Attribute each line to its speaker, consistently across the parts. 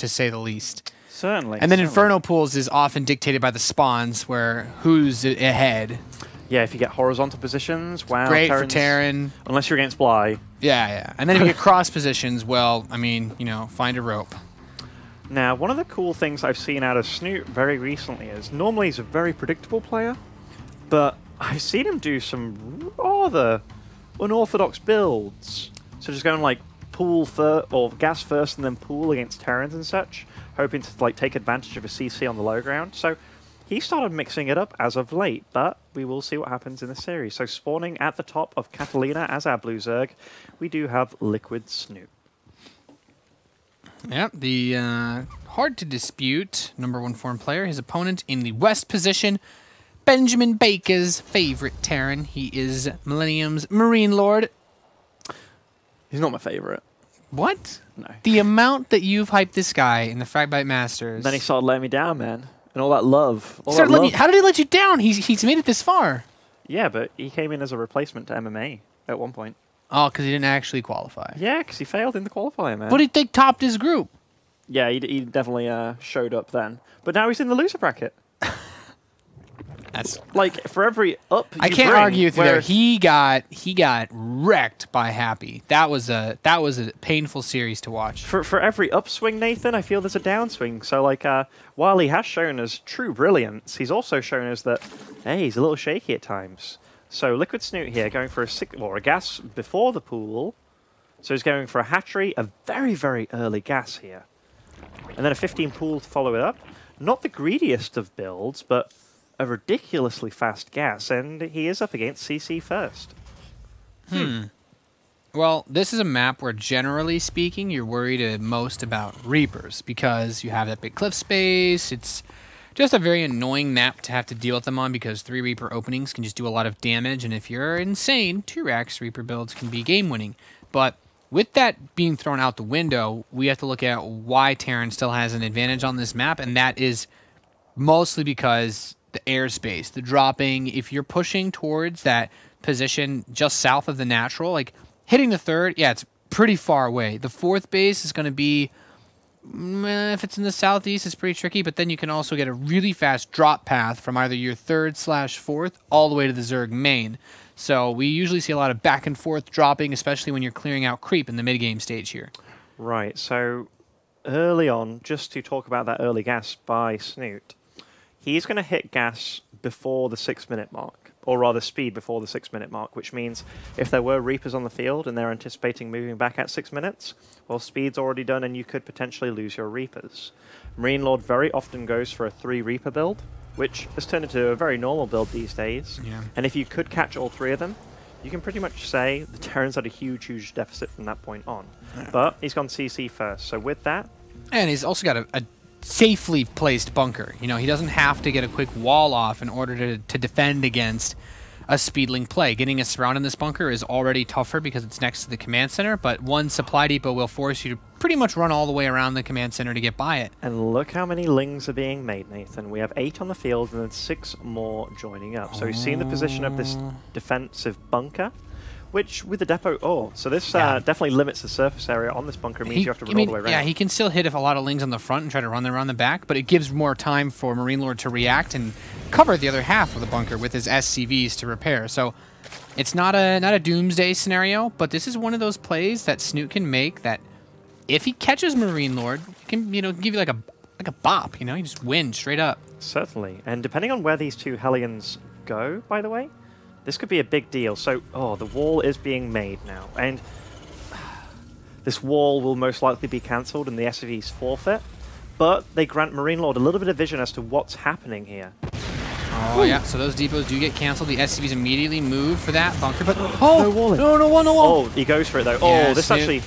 Speaker 1: to say the least.
Speaker 2: Certainly.
Speaker 1: And then
Speaker 2: certainly.
Speaker 1: Inferno Pools is often dictated by the spawns, where who's ahead.
Speaker 2: Yeah, if you get horizontal positions, wow.
Speaker 1: Great for
Speaker 2: Terran's-
Speaker 1: Terran.
Speaker 2: Unless you're against Bly.
Speaker 1: Yeah, yeah. And then if you get cross positions, well, I mean, you know, find a rope.
Speaker 2: Now, one of the cool things I've seen out of Snoot very recently is normally he's a very predictable player, but I've seen him do some rather unorthodox builds. So just going like pool or gas first and then pool against Terrans and such, hoping to like take advantage of a CC on the low ground. So he started mixing it up as of late, but we will see what happens in the series. So spawning at the top of Catalina as our Blue Zerg, we do have Liquid Snoot.
Speaker 1: Yep, the hard to dispute #1 form player. His opponent in the west position, Benjamin Baker's favorite Terran. He is Millennium's Marine Lord.
Speaker 2: He's not my favorite.
Speaker 1: What?
Speaker 2: No.
Speaker 1: The amount that you've hyped this guy in the Fragbite Masters.
Speaker 2: Then he started letting me down, man. And all that love. All
Speaker 1: Started
Speaker 2: that
Speaker 1: letting
Speaker 2: love.
Speaker 1: you, how did he let you down? He's made it this far.
Speaker 2: Yeah, but he came in as a replacement to MMA at one point.
Speaker 1: Oh, because he didn't actually qualify.
Speaker 2: Yeah, because he failed in the qualifier, man.
Speaker 1: But they topped his group.
Speaker 2: Yeah, he definitely showed up then. But now he's in the loser bracket.
Speaker 1: That's
Speaker 2: Like, for every up
Speaker 1: I
Speaker 2: you
Speaker 1: can't
Speaker 2: bring,
Speaker 1: argue with you there.
Speaker 2: whereas-
Speaker 1: He got wrecked by Happy. That was a painful series to watch.
Speaker 2: For every upswing, Nathan, I feel there's a downswing. So, like, while he has shown us true brilliance, he's also shown us that, hey, he's a little shaky at times. So, Liquid Snoot here going for a gas before the pool. So he's going for a hatchery, a very, very early gas here. And then a 15 pool to follow it up. Not the greediest of builds, but a ridiculously fast gas, and he is up against CC first.
Speaker 1: Well, this is a map where, generally speaking, you're worried most about Reapers because you have that big cliff space. It's just a very annoying map to have to deal with them on because 3 Reaper openings can just do a lot of damage, and if you're insane, 2-Rax Reaper builds can be game-winning. But with that being thrown out the window, we have to look at why Terran still has an advantage on this map, and that is mostly because the airspace, the dropping, if you're pushing towards that position just south of the natural, like hitting the 3rd, yeah, it's pretty far away. The 4th base is going to be, if it's in the southeast, it's pretty tricky, but then you can also get a really fast drop path from either your 3rd/4th all the way to the Zerg main. So we usually see a lot of back and forth dropping, especially when you're clearing out creep in the mid-game stage here.
Speaker 2: Right, so early on, just to talk about that early gas by Snoot, he's going to hit gas before the 6-minute mark, or rather speed before the 6-minute mark, which means if there were Reapers on the field and they're anticipating moving back at 6 minutes, well, speed's already done and you could potentially lose your Reapers. Marine Lord very often goes for a 3 Reaper build, which has turned into a very normal build these days.
Speaker 1: Yeah.
Speaker 2: And if you could catch all 3 of them, you can pretty much say the Terrans had a huge, huge deficit from that point on.
Speaker 1: Yeah.
Speaker 2: But he's gone CC first, so with that,
Speaker 1: And he's also got a safely placed bunker. You know, he doesn't have to get a quick wall off in order to defend against a speedling play. Getting a surround in this bunker is already tougher because it's next to the command center, but one supply depot will force you to pretty much run all the way around the command center to get by it.
Speaker 2: and look how many lings are being made, Nathan. We have 8 on the field and then 6 more joining up. So we've seen the position of this defensive bunker, which with the depot, so this definitely limits the surface area on this bunker. It means you have to run all the way around.
Speaker 1: Yeah, he can still hit a lot of lings on the front and try to run them around the back, but it gives more time for Marine Lord to react and cover the other half of the bunker with his SCVs to repair. So it's not a doomsday scenario, but this is one of those plays that Snoot can make that if he catches Marine Lord, can give you like a bop, you just win straight up.
Speaker 2: Certainly. And depending on where these 2 Hellions go, by the way, this could be a big deal. So, the wall is being made now. And this wall will most likely be cancelled and the SCVs forfeit. But they grant Marine Lord a little bit of vision as to what's happening here.
Speaker 1: Oh, yeah, so those depots do get canceled. The SCVs immediately move for that bunker, but...
Speaker 2: No wall in.
Speaker 1: No wall.
Speaker 2: Oh, he goes for it, though.
Speaker 1: Yeah,
Speaker 2: Oh, this is
Speaker 1: Snoot-
Speaker 2: actually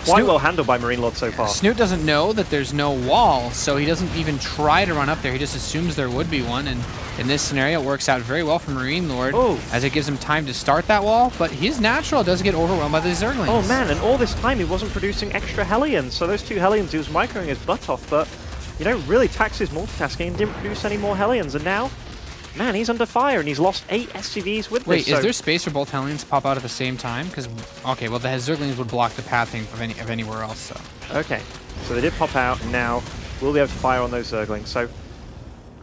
Speaker 2: quite
Speaker 1: Snoot-
Speaker 2: well handled by Marine Lord so far.
Speaker 1: Snoot doesn't know that there's no wall, so he doesn't even try to run up there. He just assumes there would be one, and in this scenario, it works out very well for Marine Lord, as it gives him time to start that wall, but his natural does get overwhelmed by the Zerglings.
Speaker 2: Oh, man, and all this time he wasn't producing extra Hellions. So those 2 Hellions, he was microing his butt off, but you don't really tax his multitasking and didn't produce any more Hellions. And now, man, he's under fire, and he's lost 8 SCVs with
Speaker 1: Wait,
Speaker 2: this.
Speaker 1: is there space for both Hellions to pop out at the same time? Because, okay, well, the Zerglings would block the pathing of anywhere else, so...
Speaker 2: Okay, So they did pop out, and now we'll be able to fire on those Zerglings. So,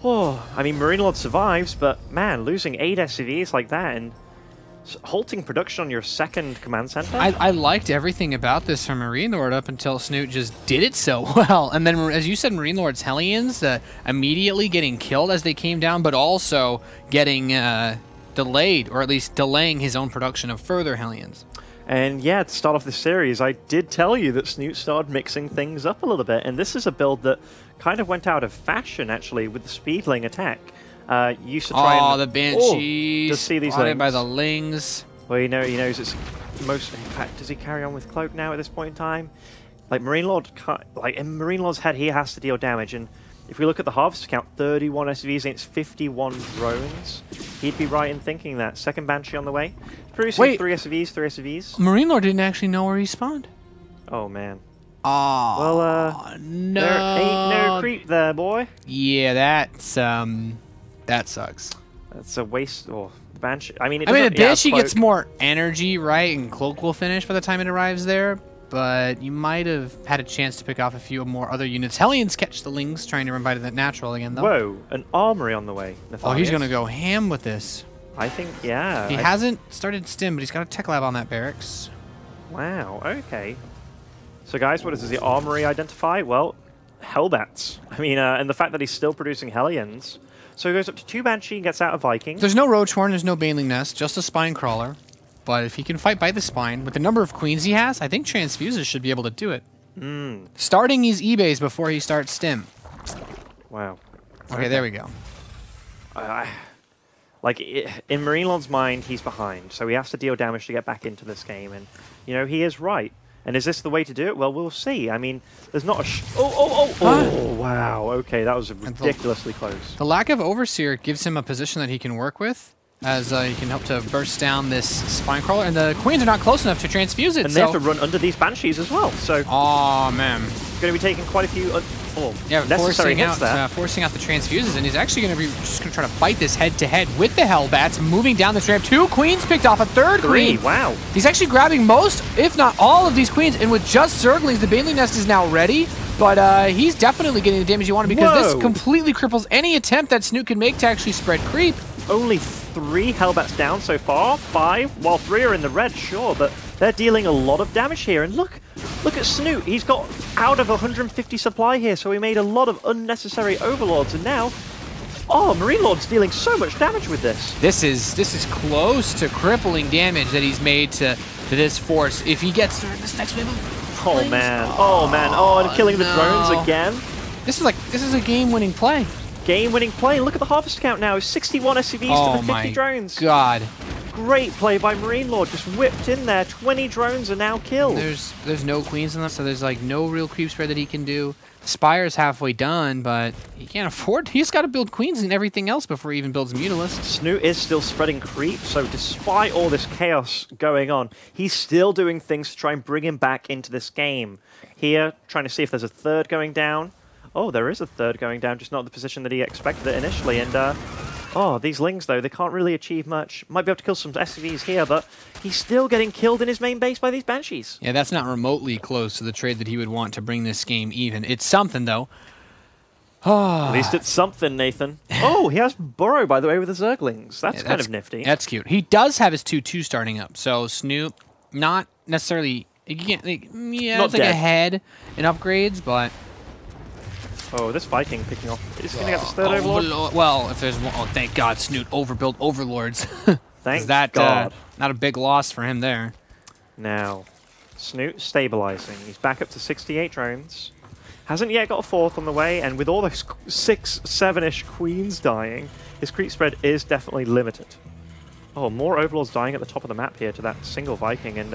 Speaker 2: oh, I mean, Marine Lord survives, but man, losing 8 SCVs like that and halting production on your second command center?
Speaker 1: I liked everything about this from Marine Lord up until Snoot just did it so well. And then, as you said, Marine Lord's Hellions immediately getting killed as they came down, but also getting delayed, or at least delaying his own production of further Hellions.
Speaker 2: And yeah, to start off this series, I did tell you that Snoot started mixing things up a little bit, and this is a build that kind of went out of fashion, actually, with the Speedling attack. Used to try and...
Speaker 1: the Banshees,
Speaker 2: just see these
Speaker 1: spotted
Speaker 2: lings.
Speaker 1: by the Lings.
Speaker 2: Well, he knows it's most... In fact, does he carry on with Cloak now at this point in time? Like, Marine Lord... Like, in Marine Lord's head, he has to deal damage, and if we look at the Harvester count, 31 SCVs against 51 drones, he'd be right in thinking that. Second Banshee on the way. Producing
Speaker 1: Wait.
Speaker 2: 3 SCVs.
Speaker 1: Marine Lord didn't actually know where he spawned.
Speaker 2: Oh, man.
Speaker 1: Oh,
Speaker 2: Well,
Speaker 1: no.
Speaker 2: There ain't no creep there, boy.
Speaker 1: Yeah, that's, that sucks.
Speaker 2: That's a waste. Oh, the Banshee. I mean,
Speaker 1: The Banshee gets more energy, right? And Cloak will finish by the time it arrives there. But you might have had a chance to pick off a few more other units. Hellions catch the Lings trying to run by to that natural again, though.
Speaker 2: Whoa, an armory on the way.
Speaker 1: Oh, he's going to go ham with this.
Speaker 2: I think, yeah.
Speaker 1: He hasn't started Stim, but he's got a tech lab on that barracks.
Speaker 2: Wow, okay. So, guys, what does the armory identify? Well, Hellbats. I mean, and the fact that he's still producing Hellions. So he goes up to 2 Banshee and gets out of Viking.
Speaker 1: There's no Roachhorn, there's no Baneling Nest, just a Spine Crawler. But if he can fight by the Spine, with the number of Queens he has, I think Transfuses should be able to do it. Starting his eBays before he starts Stim.
Speaker 2: Wow.
Speaker 1: Okay, there we go.
Speaker 2: In Marine Lord's mind, he's behind, so he has to deal damage to get back into this game, and, you know, he is right. And is this the way to do it? Well, we'll see. I mean, there's not a... Oh, wow. Okay, that was ridiculously close.
Speaker 1: The lack of Overseer gives him a position that he can work with, as he can help to burst down this Spine Crawler, and the Queens are not close enough to transfuse it.
Speaker 2: And they have to run under these Banshees as well, so...
Speaker 1: Oh, man.
Speaker 2: Going to be taking quite a few...
Speaker 1: Necessary hits
Speaker 2: forcing out,
Speaker 1: forcing out the Transfuses, and he's actually going to be just going to try to fight this head-to-head with the Hellbats, moving down the ramp. 2 Queens picked off, a 3rd Queen.
Speaker 2: Wow.
Speaker 1: He's actually grabbing most, if not all, of these Queens, and with just Zerglings, the Baneling Nest is now ready, but he's definitely getting the damage he wanted, because this completely cripples any attempt that Snoot can make to actually spread creep.
Speaker 2: Only 3 Hellbats down so far, 5, while 3 are in the red, sure, but they're dealing a lot of damage here, and look at Snoot. He's got out of 150 supply here, so he made a lot of unnecessary overlords, and now, Marine Lord's dealing so much damage with this.
Speaker 1: This is close to crippling damage that he's made to this force. If he gets through this next wave of
Speaker 2: Oh man, and killing the drones again.
Speaker 1: This is a game-winning play.
Speaker 2: Game-winning play. Look at the harvest count now. 61 SCVs to the 50 drones.
Speaker 1: God.
Speaker 2: Great play by Marine Lord. Just whipped in there. 20 drones are now killed.
Speaker 1: There's no Queens in this, so there's like no real creep spread that he can do. Spire's halfway done, but he can't afford... He's got to build Queens and everything else before he even builds Mutalisk.
Speaker 2: Snoot is still spreading creep, so despite all this chaos going on, he's still doing things to try and bring him back into this game. Here, trying to see if there's a 3rd going down. Oh, there is a 3rd going down, just not the position that he expected it initially. And, these Lings, though, they can't really achieve much. Might be able to kill some SCVs here, but he's still getting killed in his main base by these Banshees.
Speaker 1: Yeah, that's not remotely close to the trade that he would want to bring this game even. It's something, though.
Speaker 2: At least it's something, Nathan. Oh, he has Burrow, by the way, with the Zerglings. That's kind of nifty.
Speaker 1: That's cute. He does have his 2/2 starting up, so Snoot, not necessarily... It's like ahead in upgrades, but...
Speaker 2: Oh, this Viking picking off. Is he going to get this 3rd Overlord?
Speaker 1: Well, if there's one... Oh, thank God, Snoot overbuilt Overlords.
Speaker 2: Thank God.
Speaker 1: Not a big loss for him there.
Speaker 2: Now, Snoot stabilizing. He's back up to 68 drones. Hasn't yet got a 4th on the way, and with all those 6, 7-ish Queens dying, his creep spread is definitely limited. Oh, more Overlords dying at the top of the map here to that single Viking, and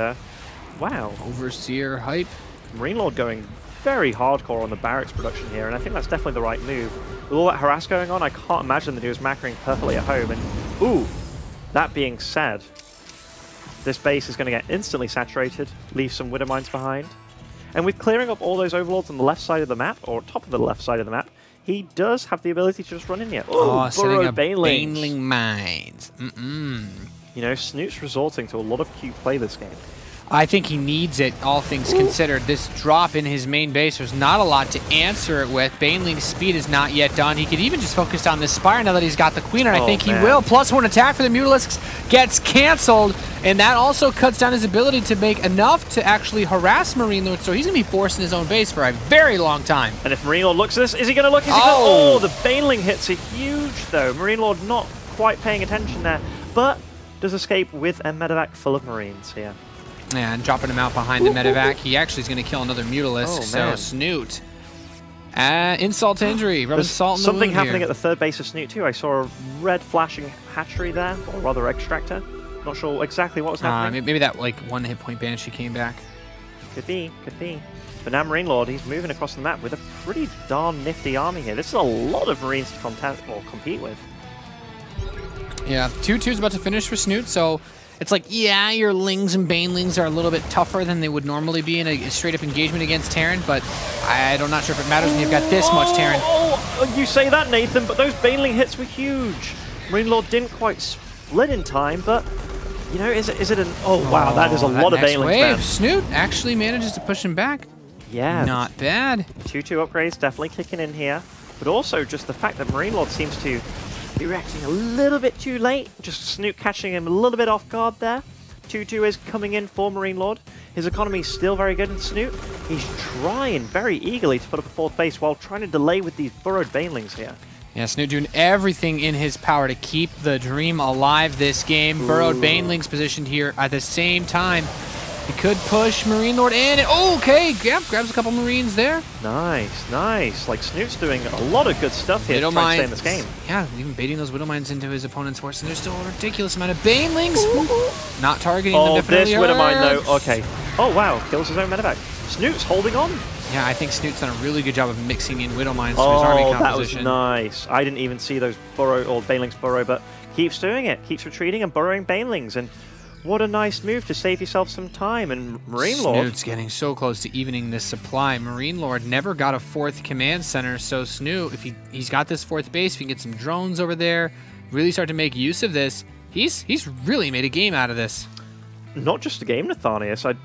Speaker 2: wow.
Speaker 1: Overseer hype.
Speaker 2: Marine Lord going very hardcore on the barracks production here, and I think that's definitely the right move. With all that harass going on, I can't imagine that he was macroing perfectly at home, and ooh, that being said, this base is going to get instantly saturated, leave some Widow Mines behind. And with clearing up all those Overlords on the left side of the map, or top of the left side of the map, he does have the ability to just run in here.
Speaker 1: Oh, setting up
Speaker 2: Banelings.
Speaker 1: Baneling Mines.
Speaker 2: You know, Snoot's resorting to a lot of cute play this game.
Speaker 1: I think he needs it, all things considered. This drop in his main base, there's not a lot to answer it with. Baneling's speed is not yet done. He could even just focus on this Spire now that he's got the Queen, and I think he will. +1 attack for the Mutalisks gets canceled, and that also cuts down his ability to make enough to actually harass Marine Lord, so he's going to be forced in his own base for a very long time.
Speaker 2: And if Marine Lord looks at this, is he going to look? Is he oh, the Baneling hits are huge, though. Marine Lord not quite paying attention there, but does escape with a medevac full of Marines here.
Speaker 1: Yeah, and dropping him out behind the medevac. He actually is going to kill another Mutalisk, so Snoot. Insult to injury, rubbing salt in the wound
Speaker 2: something happening at the third base of Snoot too. I saw a red flashing hatchery there, or rather extractor. Not sure exactly what was happening.
Speaker 1: Maybe that like 1 hit point Banshee came back.
Speaker 2: Could be, could be. But now Marine Lord, he's moving across the map with a pretty darn nifty army here. This is a lot of Marines to compete with.
Speaker 1: Yeah, 2-2's about to finish for Snoot, so it's like, yeah, your Lings and Banelings are a little bit tougher than they would normally be in a straight-up engagement against Terran, but I'm not sure if it matters when you've got this much Terran.
Speaker 2: Oh, you say that, Nathan, but those Baneling hits were huge. Marine Lord didn't quite split in time, but, you know, is it an... Oh, wow, that is a lot of Banelings, man.
Speaker 1: Snoot actually manages to push him back.
Speaker 2: Yeah.
Speaker 1: Not bad.
Speaker 2: 2-2 upgrades definitely kicking in here, but also just the fact that Marine Lord seems to be reacting a little bit too late. Just Snoot catching him a little bit off guard there. 2-2 is coming in for Marine Lord. His economy is still very good in Snoot. He's trying very eagerly to put up a fourth base while trying to delay with these burrowed Banelings here.
Speaker 1: Yeah, Snoot doing everything in his power to keep the dream alive this game. Burrowed Banelings positioned here at the same time. He could push Marine Lord in. And, okay, grabs a couple Marines there.
Speaker 2: Nice, nice. Like, Snoot's doing a lot of good stuff here to try and stay in this game.
Speaker 1: Yeah, even baiting those Widow Mines into his opponent's force. And there's still a ridiculous amount of Banelings. Not targeting them.
Speaker 2: This Widow Mine, though. Okay. Oh, wow. Kills his own medevac. Snoot's holding on.
Speaker 1: Yeah, I think Snoot's done a really good job of mixing in Widow Mines to his army composition.
Speaker 2: That was nice. I didn't even see those Banelings burrow, but keeps doing it. Keeps retreating and burrowing Banelings. And what a nice move to save yourself some time. And Marine Lord...
Speaker 1: Snoot's getting so close to evening this supply. Marine Lord never got a fourth command center, so Snoot, if he's got this fourth base, if he can get some drones over there, really start to make use of this, he's really made a game out of this.
Speaker 2: Not just a game, Nathanius.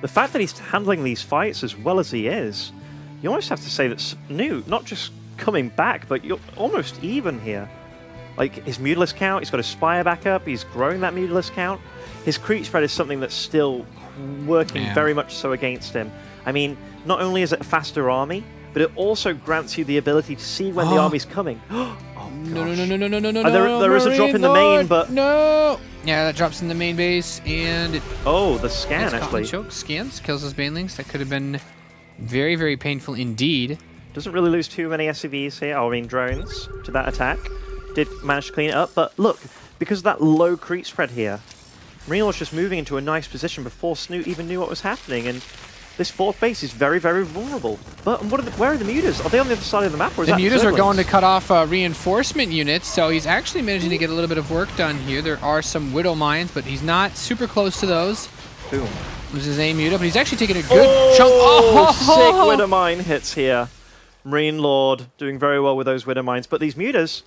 Speaker 2: The fact that he's handling these fights as well as he is, you almost have to say that Snoot, not just coming back, but you're almost even here. Like, his Mutalisk count, he's got his Spire back up, he's growing that Mutalisk count. His creep spread is something that's still working very much so against him. I mean, not only is it a faster army, but it also grants you the ability to see when the army's coming. Oh,
Speaker 1: no.
Speaker 2: There is a drop in the main, but...
Speaker 1: No! Yeah, that drops in the main base, and...
Speaker 2: the scan, actually.
Speaker 1: Choke scans, kills those Banelings. That could have been very, very painful indeed.
Speaker 2: Doesn't really lose too many SCVs here, I mean drones, to that attack. Did manage to clean it up, but look, because of that low creep spread here, Marine Lord's just moving into a nice position before Snoot even knew what was happening, and this fourth base is very, very vulnerable. But where are the Mutas? Are they on the other side of the map, or is
Speaker 1: the
Speaker 2: that
Speaker 1: Mutas are going to cut off reinforcement units, so he's actually managing to get a little bit of work done here. There are some Widow Mines, but he's not super close to those.
Speaker 2: Boom.
Speaker 1: Loses a Muta, but he's actually taking a good chunk.
Speaker 2: Sick Widow Mine hits here. Marine Lord doing very well with those Widow Mines, but these Mutas,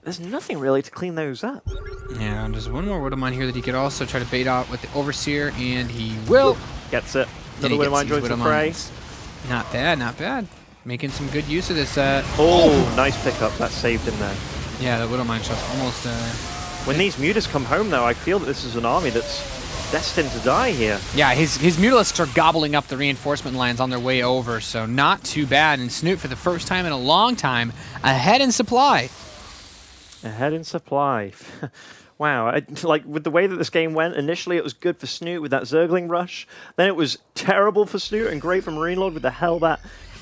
Speaker 2: there's nothing really to clean those up.
Speaker 1: Yeah, and there's one more Widow Mine here that he could also try to bait out with the Overseer, and he will.
Speaker 2: Gets it. Another Widow Mine joins the fray.
Speaker 1: Not bad, not bad. Making some good use of this.
Speaker 2: Nice pickup. That saved him there.
Speaker 1: Yeah, the Widow Mine shot's almost...
Speaker 2: when these Mutas come home, though, I feel that this is an army that's destined to die here.
Speaker 1: Yeah, his Mutalisks are gobbling up the reinforcement lines on their way over, so not too bad. And Snoot, for the first time in a long time, ahead in supply.
Speaker 2: Ahead in supply. Wow, like with the way that this game went, initially it was good for Snoot with that Zergling rush, then it was terrible for Snoot and great for Marine Lord with the Hellbat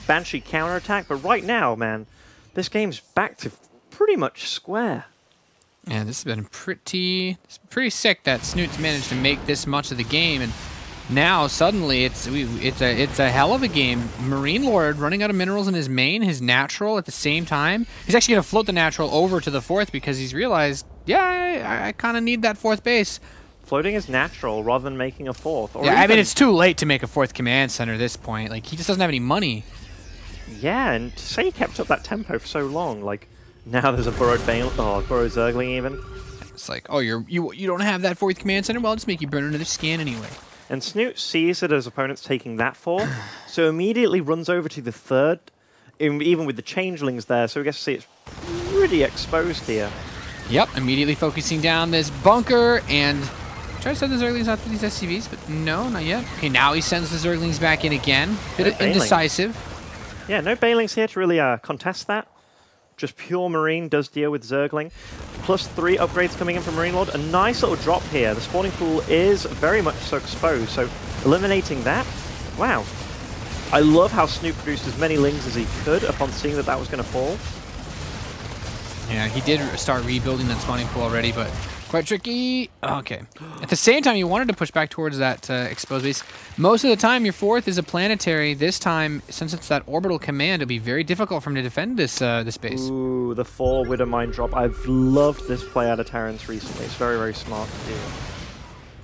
Speaker 2: Banshee counterattack, but right now, man, this game's back to pretty much square.
Speaker 1: Yeah, this has been pretty sick that Snoot's managed to make this much of the game, and now suddenly it's a hell of a game. Marine Lord running out of minerals in his main, his natural at the same time. He's actually going to float the natural over to the fourth because he's realized, yeah, I kind of need that fourth base.
Speaker 2: Floating is natural rather than making a fourth.
Speaker 1: Yeah, I mean, it's too late to make a fourth command center at this point. Like, he just doesn't have any money.
Speaker 2: Yeah, and to say he kept up that tempo for so long, like, now there's a burrowed Zergling even.
Speaker 1: It's like, oh, you don't have that fourth command center? Well, I'll just make you burn another scan anyway.
Speaker 2: And Snoot sees it as opponents taking that 4, so immediately runs over to the 3rd, even with the changelings there, so we get to see it's pretty exposed here.
Speaker 1: Yep, immediately focusing down this bunker and try to send the Zerglings out to these SCVs, but no, not yet. Okay, now he sends the Zerglings back in again. Bit indecisive.
Speaker 2: Yeah, no Banelings here to really contest that. Just pure Marine does deal with Zergling. +3 upgrades coming in from Marine Lord. A nice little drop here. The spawning pool is very much so exposed, so eliminating that. Wow. I love how Snoot produced as many Lings as he could upon seeing that that was going to fall.
Speaker 1: Yeah, he did start rebuilding that spawning pool already, but quite tricky. Okay. At the same time, you wanted to push back towards that exposed base. Most of the time, your 4th is a planetary. This time, since it's that orbital command, it'll be very difficult for him to defend this this base.
Speaker 2: Ooh, the 4 Widowmine drop. I've loved this play out of Terrans recently. It's very, very smart to do.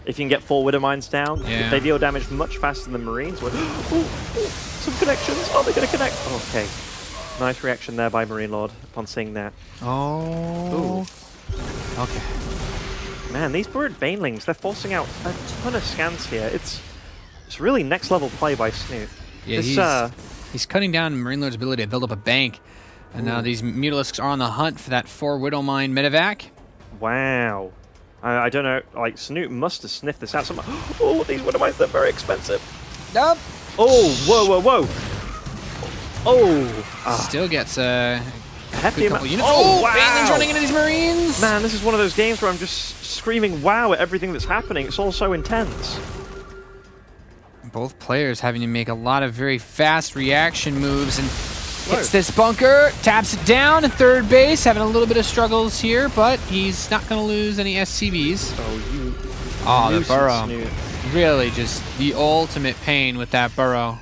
Speaker 2: If you can get 4 Widowmines down, they deal damage much faster than Marines. Ooh, some connections. Are they going to connect? Okay. Nice reaction there by Marine Lord upon seeing that.
Speaker 1: Oh. Ooh. Okay.
Speaker 2: Man, these Burrowed Banelings, they're forcing out a ton of scans here. It's really next level play by Snoot.
Speaker 1: Yeah, he's cutting down Marine Lord's ability to build up a bank. And now these Mutalisks are on the hunt for that 4 Widowmine medevac.
Speaker 2: Wow. I don't know, like, Snoot must have sniffed this out somehow. Oh, these Widowmines, they're very expensive.
Speaker 1: Nope.
Speaker 2: Oh, whoa. Oh.
Speaker 1: Still gets a
Speaker 2: hefty
Speaker 1: couple units.
Speaker 2: Oh, wow.
Speaker 1: Banelings running into these Marines.
Speaker 2: Man, this is one of those games where I'm just screaming wow at everything that's happening. It's all so intense.
Speaker 1: Both players having to make a lot of very fast reaction moves and hits this bunker, taps it down at 3rd base, having a little bit of struggles here, but he's not going to lose any SCVs. Oh, the burrow.
Speaker 2: Snoot.
Speaker 1: Really just the ultimate pain with that burrow.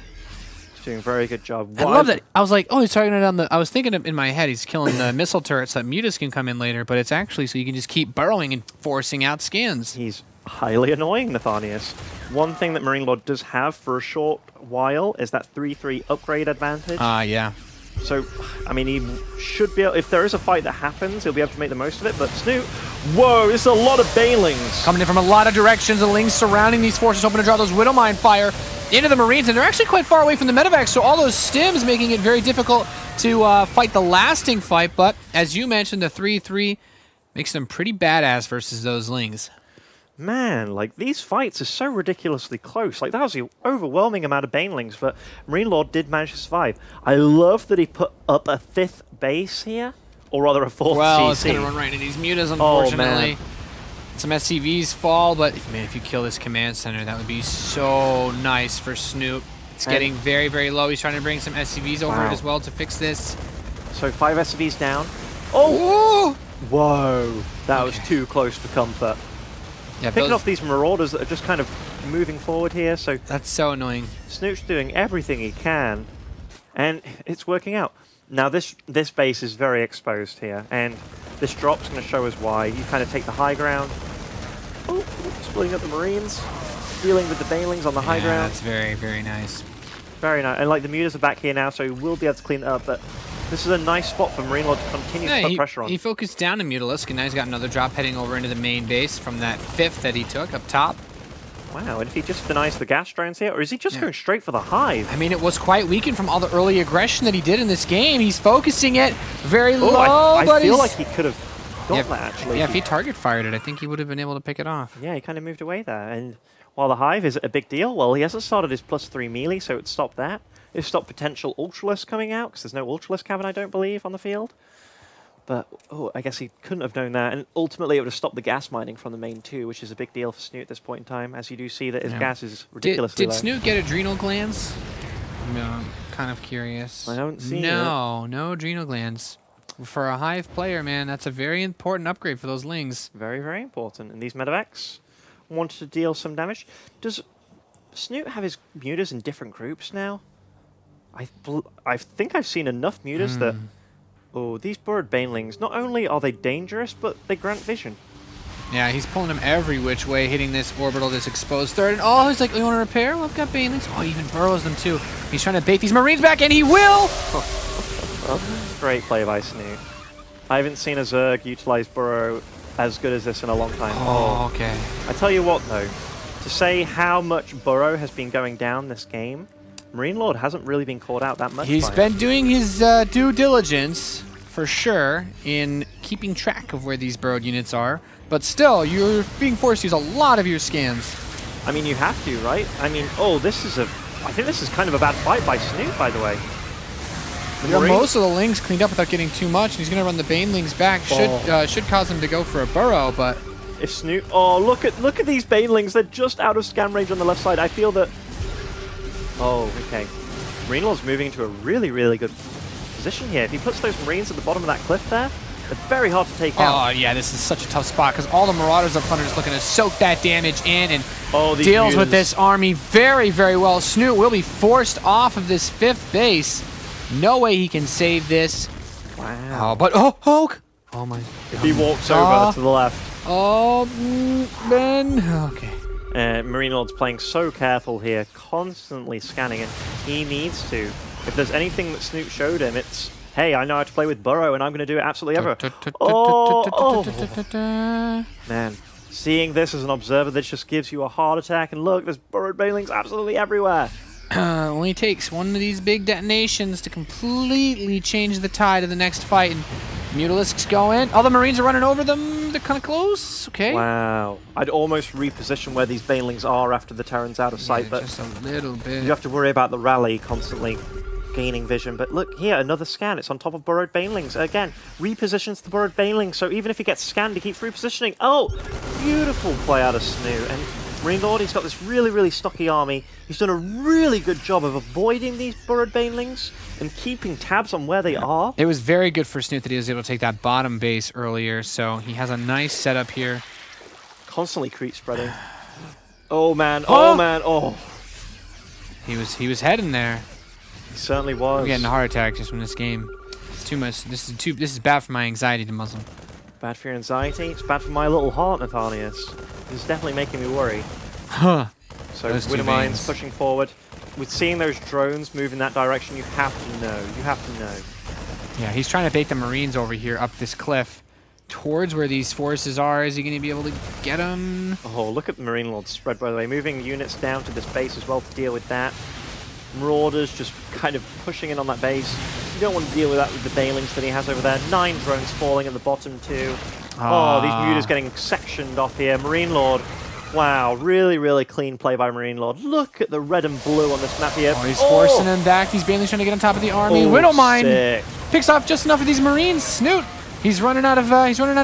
Speaker 2: He's doing a very good job.
Speaker 1: I love that. I was like, oh, he's targeting it on the... I was thinking in my head, he's killing the missile turrets so that Mutas can come in later, but it's actually so you can just keep burrowing and forcing out scans.
Speaker 2: He's highly annoying, Nathanius. One thing that Marine Lord does have for a short while is that 3-3 upgrade advantage.
Speaker 1: Yeah.
Speaker 2: So, I mean, he should be able... If there is a fight that happens, he'll be able to make the most of it, but Snoot... Whoa, this is a lot of Banelings.
Speaker 1: Coming in from a lot of directions, the Lings surrounding these forces, hoping to draw those Widowmine fire into the Marines, and they're actually quite far away from the medevac, so all those stims making it very difficult to fight the lasting fight, but as you mentioned, the 3-3 makes them pretty badass versus those Lings.
Speaker 2: Man, like, these fights are so ridiculously close. Like, that was an overwhelming amount of Banelings, but Marine Lord did manage to survive. I love that he put up a 5th base here, or rather a 4th
Speaker 1: Well,
Speaker 2: CC.
Speaker 1: it's going to run right into these Mutas, unfortunately.
Speaker 2: Oh,
Speaker 1: some SCVs fall, but man, if you kill this command center, that would be so nice for Snoot. It's getting very, very low. He's trying to bring some SCVs over it as well to fix this.
Speaker 2: So 5 SCVs down. Oh!
Speaker 1: Ooh!
Speaker 2: Whoa! That was too close for comfort.
Speaker 1: Yeah,
Speaker 2: Picking off these Marauders that are just kind of moving forward here, so...
Speaker 1: That's so annoying.
Speaker 2: Snoot's doing everything he can, and it's working out. Now, this base is very exposed here, and this drop's going to show us why. You kind of take the high ground. Oh, splitting up the Marines, dealing with the Banelings on the high ground.
Speaker 1: That's very, very nice.
Speaker 2: Very nice. And, like, the Mutas are back here now, so we'll be able to clean it up, but this is a nice spot for Marine Lord to continue to put pressure on.
Speaker 1: He focused down a Mutalisk, and now he's got another drop heading over into the main base from that 5th that he took up top.
Speaker 2: Wow, and if he just denies the gas drones here, or is he just going straight for the hive?
Speaker 1: I mean, it was quite weakened from all the early aggression that he did in this game. He's focusing it very low, but
Speaker 2: I feel like he could have got that, actually.
Speaker 1: Yeah, if he target fired it, I think he would have been able to pick it off.
Speaker 2: Yeah, he kind of moved away there. And while the hive is a big deal, well, he hasn't started his +3 melee, so it stopped that. It stopped potential Ultralisk coming out, because there's no Ultralisk cabin, I don't believe, on the field. But, oh, I guess he couldn't have known that. And ultimately, it would have stopped the gas mining from the main too, which is a big deal for Snoot at this point in time, as you do see that his gas is ridiculously low.
Speaker 1: Did Snoot get adrenal glands? I'm kind of curious.
Speaker 2: I haven't seen it.
Speaker 1: No adrenal glands. For a hive player, man, that's a very important upgrade for those Lings.
Speaker 2: Very, very important. And these medevacs wanted to deal some damage. Does Snoot have his Mutas in different groups now? I think I've seen enough Mutas that... Oh, these Burrowed Banelings, not only are they dangerous, but they grant vision.
Speaker 1: Yeah, he's pulling them every which way, hitting this orbital, this exposed third. And oh, he's like, you want to repair? Well, I've got Banelings. Oh, he even burrows them too. He's trying to bait these Marines back, and he will!
Speaker 2: Great play by Snoot. I haven't seen a Zerg utilize Burrow as good as this in a long time.
Speaker 1: Oh, okay.
Speaker 2: I tell you what, though. To say how much Burrow has been going down this game, Marine Lord hasn't really been called out that much.
Speaker 1: He's been doing his due diligence, for sure, in keeping track of where these burrowed units are. But still, you're being forced to use a lot of your scans.
Speaker 2: I mean, you have to, right? I mean, oh, this is a... I think this is kind of a bad fight by Snoot, by the way.
Speaker 1: Most of the Lings cleaned up without getting too much, and he's going to run the Banelings back. Should cause him to go for a burrow, but...
Speaker 2: If Snoot... Oh, look at these Banelings. They're just out of scan range on the left side. I feel that... Oh, okay. Marine Lord's moving into a really, really good position here. If he puts those Marines at the bottom of that cliff there, they're very hard to take out.
Speaker 1: Oh, yeah, this is such a tough spot, because all the Marauders up front are just looking to soak that damage in, and deals with this army very, very well. Snoot will be forced off of this 5th base. No way he can save this.
Speaker 2: Wow.
Speaker 1: Oh, but... Oh my...
Speaker 2: If he walks over to the left...
Speaker 1: Oh, Ben. Okay.
Speaker 2: Marine Lord's playing so careful here, constantly scanning, and he needs to. If there's anything that Snoot showed him, it's, hey, I know how to play with Burrow, and I'm going to do it absolutely ever. Man, seeing this as an observer, this just gives you a heart attack, and look, there's burrowed Banelings absolutely everywhere.
Speaker 1: Only takes one of these big detonations to completely change the tide of the next fight, and Mutalisks go in. All the Marines are running over them. They're kind of close. Okay.
Speaker 2: Wow. I'd almost reposition where these Banelings are after the Terran's out of sight, but
Speaker 1: just a little bit.
Speaker 2: You have to worry about the rally constantly gaining vision. But look here, another scan. It's on top of burrowed Banelings. Again, repositions the burrowed Banelings, so even if he gets scanned, he keeps repositioning. Oh, beautiful play out of Snoot. And Marine Lord, he's got this really, really stocky army. He's done a really good job of avoiding these burrowed Banelings and keeping tabs on where they are.
Speaker 1: It was very good for Snoot that he was able to take that bottom base earlier, so he has a nice setup here.
Speaker 2: Constantly creep spreading. Oh man, oh man, oh.
Speaker 1: He was heading there.
Speaker 2: He certainly was.
Speaker 1: I'm getting a heart attack just from this game. It's too much. This is bad for my anxiety to muzzle.
Speaker 2: Bad for your anxiety. It's bad for my little heart, Nathanius. It's definitely making me worry.
Speaker 1: Huh.
Speaker 2: So Widowmines pushing forward. With seeing those drones move in that direction, you have to know. You have to know.
Speaker 1: Yeah, he's trying to bait the Marines over here up this cliff towards where these forces are. Is he going to be able to get them?
Speaker 2: Oh, look at the Marine Lord's spread, by the way. Moving units down to this base as well to deal with that. Marauders just kind of pushing in on that base. You don't want to deal with that with the Banelings that he has over there. 9 drones falling at the bottom too. Oh, these mutas getting sectioned off here. Marine Lord. Wow, really, really clean play by Marine Lord. Look at the red and blue on this map here.
Speaker 1: Oh, he's forcing them back. These Banelings trying to get on top of the army. Widowmine picks off just enough of these Marines. Snoot, he's running out of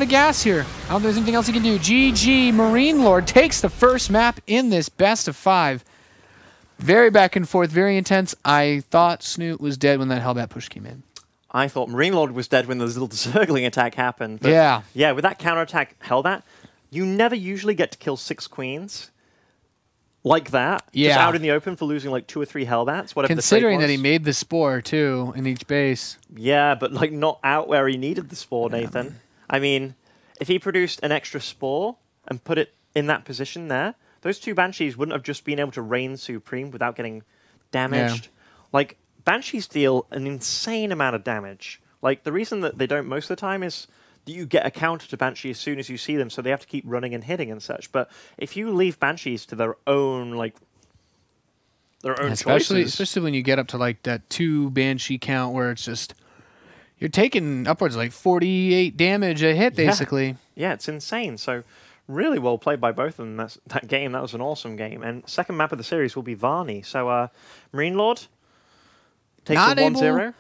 Speaker 1: gas here. I don't think there's anything else he can do. GG, Marine Lord takes the first map in this best of 5. Very back and forth, very intense. I thought Snoot was dead when that Hellbat push came in.
Speaker 2: I thought Marine Lord was dead when the little circling attack happened. But
Speaker 1: yeah,
Speaker 2: with that counterattack Hellbat, you never usually get to kill 6 queens like that.
Speaker 1: Yeah.
Speaker 2: Just out in the open for losing like 2 or 3 Hellbats, whatever.
Speaker 1: Considering that he made the spore too in each base.
Speaker 2: Yeah, but like not out where he needed the spore, Nathan. I mean, if he produced an extra spore and put it in that position there, those 2 Banshees wouldn't have just been able to reign supreme without getting damaged. Yeah. Like, Banshees deal an insane amount of damage. Like, the reason that they don't most of the time is that you get a counter to Banshee as soon as you see them, so they have to keep running and hitting and such. But if you leave Banshees to their own, like, choices...
Speaker 1: Especially when you get up to, like, that 2 Banshee count where it's just... You're taking upwards of, like, 48 damage a hit, basically.
Speaker 2: Yeah, it's insane. So... Really well played by both of them. That game, that was an awesome game. And second map of the series will be Varney. So, Marine Lord takes a 1-0.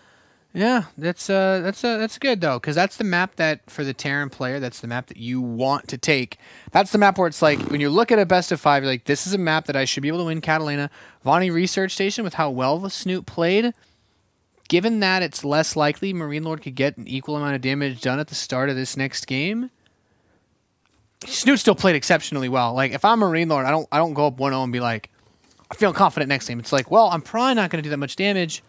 Speaker 1: Yeah, that's good though, because that's the map that for the Terran player, that's the map that you want to take. That's the map where it's like when you look at a best of 5, you're like, this is a map that I should be able to win Catalina. Varney Research Station with how well the Snoot played. Given that it's less likely Marine Lord could get an equal amount of damage done at the start of this next game. Snoot still played exceptionally well. Like, if I'm Marine Lord, I don't go up 1-0 and be like, I feel confident next game. It's like, well, I'm probably not going to do that much damage.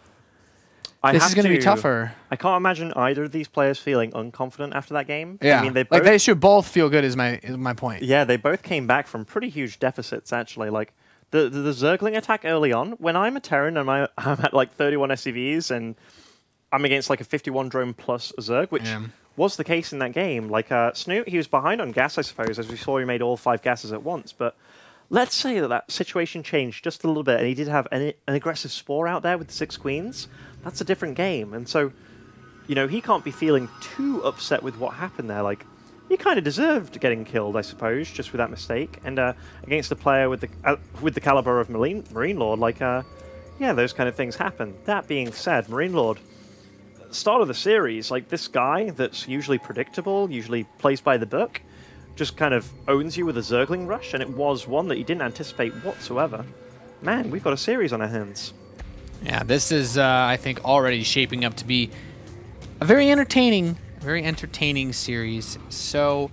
Speaker 1: This is going to be tougher.
Speaker 2: I can't imagine either of these players feeling unconfident after that game.
Speaker 1: Yeah,
Speaker 2: I mean,
Speaker 1: they should both feel good is my point.
Speaker 2: Yeah, they both came back from pretty huge deficits, actually. Like, the Zergling attack early on, when I'm a Terran and I'm at like 31 SCVs and I'm against like a 51 drone plus Zerg, which... Yeah. Was the case in that game. Like, Snoot, he was behind on gas, I suppose, as we saw he made all 5 gases at once, but let's say that situation changed just a little bit, and he did have an aggressive Spore out there with the 6 queens. That's a different game, and so, you know, he can't be feeling too upset with what happened there. Like, he kind of deserved getting killed, I suppose, just with that mistake. And against a player with the caliber of Marine Lord, like, yeah, those kind of things happen. That being said, Marine Lord, start of the series, like, this guy that's usually predictable, usually plays by the book, just kind of owns you with a Zergling rush, and it was one that you didn't anticipate whatsoever. Man, we've got a series on our hands.
Speaker 1: Yeah, this is, I think, already shaping up to be a very entertaining series. So,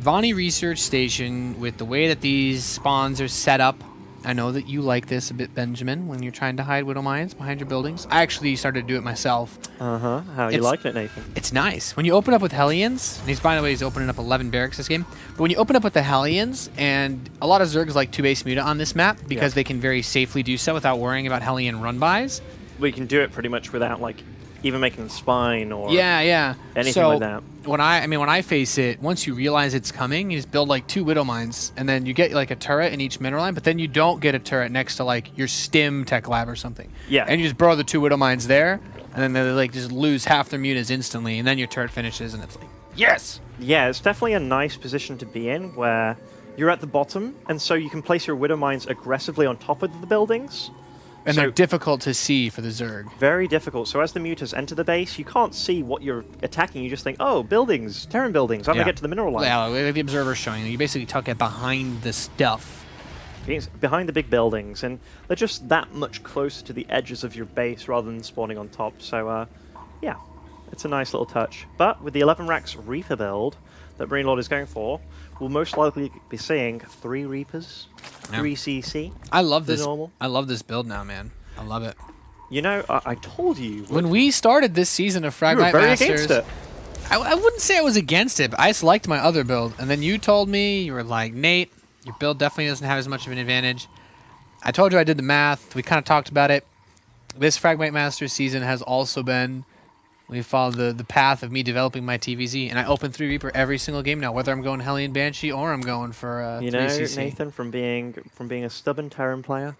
Speaker 1: Vani Research Station, with the way that these spawns are set up, I know that you like this a bit, Benjamin, when you're trying to hide Widow Mines behind your buildings. I actually started to do it myself.
Speaker 2: Uh-huh. How are you liking it, Nathan?
Speaker 1: It's nice. When you open up with Hellions, and by the way, he's opening up 11 barracks this game, but when you open up with the Hellions, and a lot of Zergs like 2-base Muta on this map, because they can very safely do so without worrying about Hellion run-bys.
Speaker 2: We can do it pretty much without, like, even making spine or anything
Speaker 1: so,
Speaker 2: like that.
Speaker 1: When I face it, once you realize it's coming, you just build like 2 Widow Mines, and then you get like a turret in each mineral line, but then you don't get a turret next to like your Stim Tech Lab or something.
Speaker 2: Yeah.
Speaker 1: And you just burrow the 2 Widow Mines there, and then they like just lose half their mutas instantly, and then your turret finishes, and it's like, yes!
Speaker 2: Yeah, it's definitely a nice position to be in, where you're at the bottom, and so you can place your Widow Mines aggressively on top of the buildings.
Speaker 1: And they're difficult to see for the Zerg.
Speaker 2: Very difficult. So as the mutas enter the base, you can't see what you're attacking. You just think, oh, buildings, Terran buildings. I'm going to get to the mineral line.
Speaker 1: Yeah, like the observer's showing you. You basically tuck it behind the stuff.
Speaker 2: It's behind the big buildings, and they're just that much closer to the edges of your base rather than spawning on top. So, yeah, it's a nice little touch. But with the 11 racks Reaper build that Marine Lord is going for, we'll most likely be seeing 3 Reapers, 3 CC.
Speaker 1: I love this.
Speaker 2: Normal.
Speaker 1: I love this build now, man. I love it.
Speaker 2: You know, I told you.
Speaker 1: When we started this season of Fragmite Masters,
Speaker 2: against it.
Speaker 1: I wouldn't say I was against it, but I just liked my other build. And then you told me, you were like, Nate, your build definitely doesn't have as much of an advantage. I told you I did the math. We kind of talked about it. This Fragmite Masters season has also been, we followed the path of me developing my TVZ, and I open 3 Reaper every single game now, whether I'm going Hellion Banshee or I'm going for 3CC.
Speaker 2: Nathan, from being a stubborn Terran player,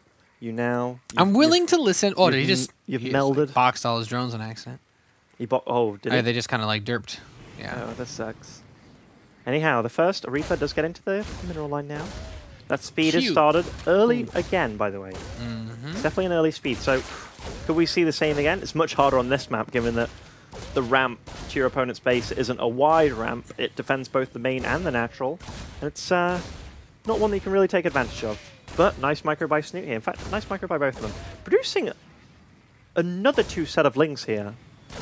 Speaker 1: I'm willing to listen. Oh, did he just...
Speaker 2: You've melded.
Speaker 1: Like, boxed all his drones on accident.
Speaker 2: Did he?
Speaker 1: They just kind of like derped. Yeah.
Speaker 2: Oh, that sucks. Anyhow, the first Reaper does get into the mineral line now. That speed has started early again, by the way. It's definitely an early speed. So, could we see the same again? It's much harder on this map, given that the ramp to your opponent's base isn't a wide ramp. It defends both the main and the natural. And it's not one that you can really take advantage of. But nice micro by Snoot here. In fact, nice micro by both of them. Producing another 2 set of lings here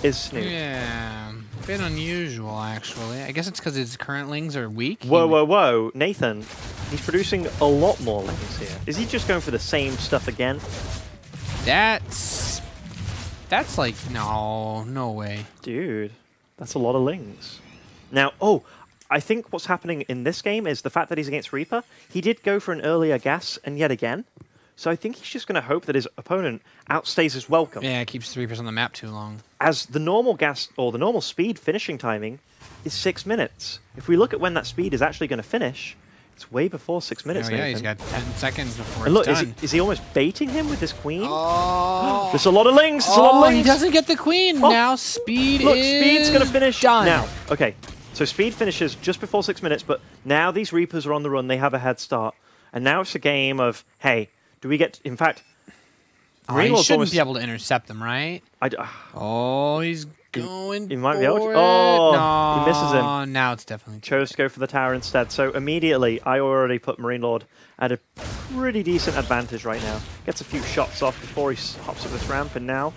Speaker 2: is Snoot.
Speaker 1: Yeah, a bit unusual, actually. I guess it's because his current lings are weak.
Speaker 2: Whoa. Nathan, he's producing a lot more lings here. Is he just going for the same stuff again?
Speaker 1: That's like, no way.
Speaker 2: Dude, that's a lot of lings. Now, I think what's happening in this game is the fact that he's against Reaper. He did go for an earlier gas, and yet again. So I think he's just going to hope that his opponent outstays his welcome.
Speaker 1: Yeah, it keeps the Reapers on the map too long.
Speaker 2: As the normal gas, or the normal speed finishing timing, is 6 minutes. If we look at when that speed is actually going to finish, it's way before 6 minutes.
Speaker 1: Yeah, he's got 10 seconds before
Speaker 2: and
Speaker 1: it's
Speaker 2: look,
Speaker 1: done.
Speaker 2: Is he almost baiting him with this queen?
Speaker 1: Oh.
Speaker 2: There's a lot of lings. There's a lot of lings.
Speaker 1: He doesn't get the queen. Now speed
Speaker 2: Speed's going to finish.
Speaker 1: Done.
Speaker 2: Now, okay. So speed finishes just before 6 minutes, but now these Reapers are on the run. They have a head start. And now it's a game of, hey, do we get... In fact...
Speaker 1: he shouldn't be able to intercept them, right? He's going
Speaker 2: He might be able to.
Speaker 1: No,
Speaker 2: he misses him.
Speaker 1: Now it's definitely
Speaker 2: chose to go for the tower instead. So immediately, I already put Marine Lord at a pretty decent advantage right now. Gets a few shots off before he hops up this ramp, and now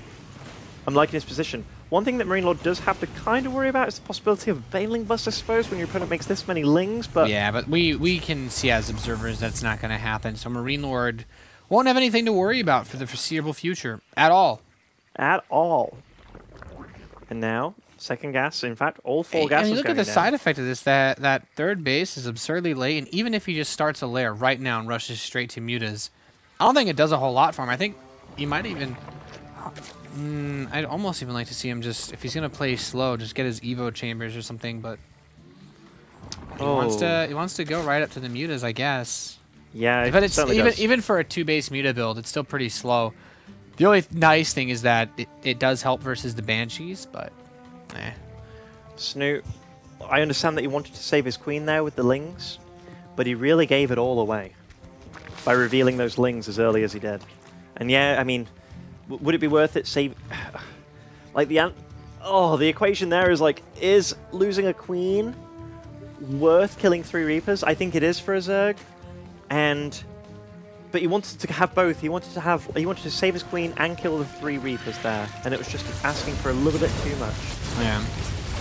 Speaker 2: I'm liking his position. One thing that Marine Lord does have to kind of worry about is the possibility of Baneling Bust, I suppose, when your opponent makes this many lings, but...
Speaker 1: Yeah, but we can see as observers that's not going to happen, so Marine Lord won't have anything to worry about for the foreseeable future. At all.
Speaker 2: At all. And now, second gas, in fact, all 4 gases.
Speaker 1: And you look at the
Speaker 2: down.
Speaker 1: side effect of this, that third base is absurdly late, and even if he just starts a lair right now and rushes straight to mutas, I don't think it does a whole lot for him. I think he might even... I'd almost even like to see him just, if he's going to play slow, just get his Evo chambers or something, but he wants to go right up to the mutas, I guess.
Speaker 2: Yeah,
Speaker 1: But it's
Speaker 2: certainly does.
Speaker 1: even for a 2-base Muta build, it's still pretty slow. The only nice thing is that it does help versus the Banshees, but eh.
Speaker 2: Snoot, I understand that he wanted to save his queen there with the Lings, but he really gave it all away by revealing those Lings as early as he did. And yeah, I mean, would it be worth it? Save, like the equation there is like, is losing a queen worth killing 3 Reapers? I think it is for a Zerg, but he wanted to have both. He wanted to save his queen and kill the 3 Reapers there, and it was just asking for a little bit too much.
Speaker 1: Yeah.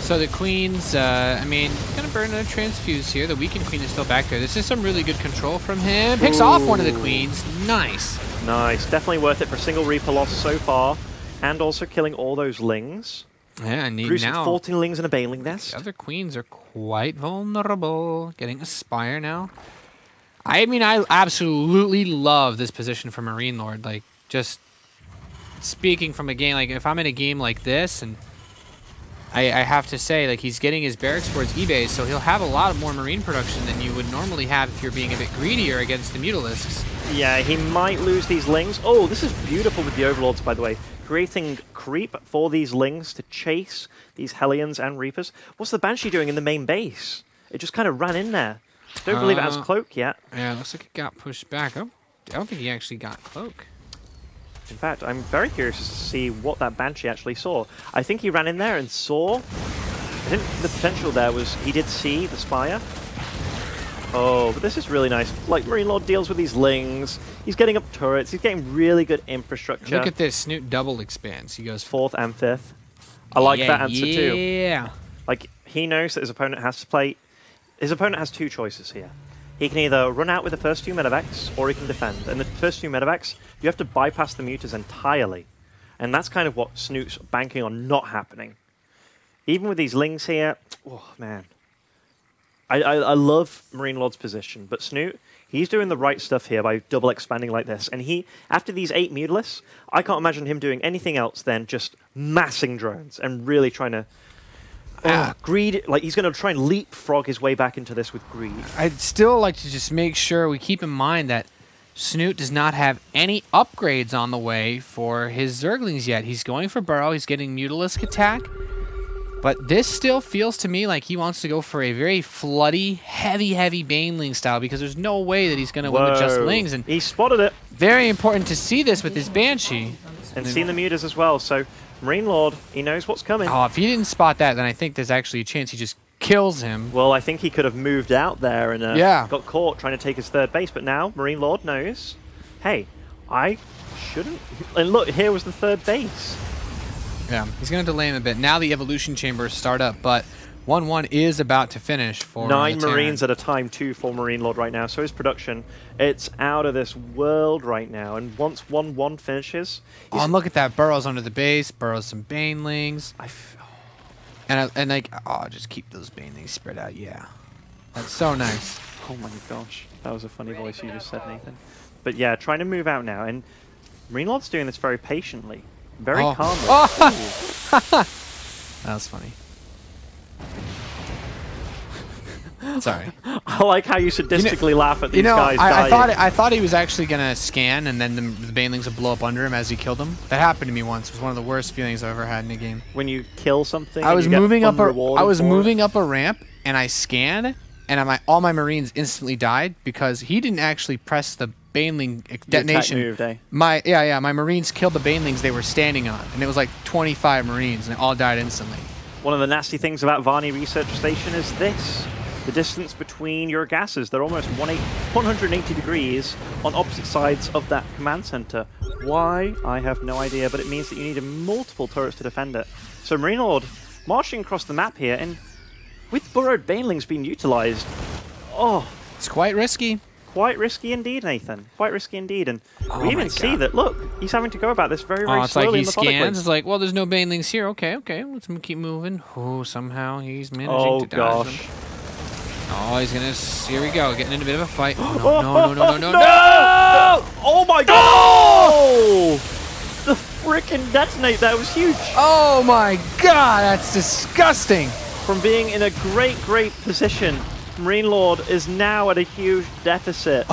Speaker 1: So the queens, I mean, gonna burn another transfuse here. The weakened queen is still back there. This is some really good control from him. Picks off one of the queens. Nice.
Speaker 2: Nice. Definitely worth it for a single Reaper loss so far, and also killing all those Lings.
Speaker 1: Yeah, and
Speaker 2: Producing
Speaker 1: now
Speaker 2: 14 Lings and a Baneling Nest.
Speaker 1: the other queens are quite vulnerable. Getting a Spire now. I mean, I absolutely love this position for Marine Lord. Like, just speaking from a game, like if I'm in a game like this, and I have to say, like, he's getting his barracks towards eBay, so he'll have a lot of more Marine production than you would normally have if you're being a bit greedier against the Mutalisks.
Speaker 2: Yeah, he might lose these Lings. Oh, this is beautiful with the Overlords, by the way. Creating creep for these Lings to chase these Hellions and Reapers. What's the Banshee doing in the main base? It just kind of ran in there. Don't believe it has Cloak yet.
Speaker 1: Yeah, looks like it got pushed back. Oh, I don't think he actually got Cloak.
Speaker 2: In fact, I'm very curious to see what that Banshee actually saw. I think he ran in there and saw... I think the potential there was he did see the Spire. Oh, but this is really nice. Like, Marine Lord deals with these Lings. He's getting up turrets. He's getting really good infrastructure.
Speaker 1: Look at this. Snoot double expands. He goes
Speaker 2: 4th and 5th. I like that answer too.
Speaker 1: Yeah.
Speaker 2: Like, he knows that his opponent has to play... His opponent has 2 choices here. He can either run out with the first 2 medevacs, or he can defend. And the first 2 medevacs, you have to bypass the Mutas entirely. And that's kind of what Snoot's banking on not happening. Even with these Lings here, oh man. I love Marine Lord's position, but Snoot, he's doing the right stuff here by double expanding like this. And he, after these 8 Mutalisks, I can't imagine him doing anything else than just massing drones and really trying to... greed, like he's going to try and leapfrog his way back into this with greed.
Speaker 1: I'd still like to just make sure we keep in mind that Snoot does not have any upgrades on the way for his Zerglings yet. He's going for Burrow, he's getting Mutalisk attack, but this still feels to me like he wants to go for a very floody, heavy Baneling style, because there's no way that he's going to win with just Lings. And
Speaker 2: he spotted it.
Speaker 1: Very important to see this with his Banshee.
Speaker 2: And seeing the Mutas as well, so Marine Lord, he knows what's coming.
Speaker 1: Oh, if he didn't spot that, then I think there's actually a chance he just kills him.
Speaker 2: Well, I think he could have moved out there and got caught trying to take his 3rd base, but now Marine Lord knows, hey, I shouldn't. And look, here was the 3rd base.
Speaker 1: Yeah, he's going to delay him a bit. Now the Evolution Chambers start up, but 1-1 is about to finish for
Speaker 2: 9 Marines at a time, too, for Marine Lord right now. So his production, it's out of this world right now. And once 1-1 finishes...
Speaker 1: Oh, and look at that. Burrows under the base. Burrows some Banelings. And like, oh, just keep those Banelings spread out. Yeah. That's so nice.
Speaker 2: Oh my gosh. That was a funny voice you just said, Nathan. But yeah, trying to move out now. And Marine Lord's doing this very patiently. Very calmly.
Speaker 1: Oh. That was funny. Sorry.
Speaker 2: I like how you sadistically laugh at these guys dying.
Speaker 1: I thought he was actually gonna scan, and then the Banelings would blow up under him as he killed them. That happened to me once. It was one of the worst feelings I've ever had in a game.
Speaker 2: When you kill something,
Speaker 1: I was moving up a ramp, and I scanned, and all my Marines instantly died because he didn't actually press the Baneling detonation.
Speaker 2: Moved, eh?
Speaker 1: My Marines killed the Banelings they were standing on, and it was like 25 Marines, and they all died instantly.
Speaker 2: One of the nasty things about Varney Research Station is this. The distance between your gases. They're almost 180 degrees on opposite sides of that command center. Why? I have no idea, but it means that you need multiple turrets to defend it. So Marine Lord marching across the map here, and with burrowed Banelings being utilized, oh.
Speaker 1: It's quite risky.
Speaker 2: Quite risky indeed, Nathan. Quite risky indeed. And we even see that, look, he's having to go about this very, very slowly and methodically.
Speaker 1: Scans. It's like, well, there's no Banelings here. Okay, let's keep moving. Oh, somehow he's managing to dodge them. Oh, he's gonna. Here we go, getting in a bit of a fight. Oh, no!
Speaker 2: Oh my god! Oh! The frickin' detonate, that was huge.
Speaker 1: Oh my god, that's disgusting.
Speaker 2: From being in a great position, Marine Lord is now at a huge deficit.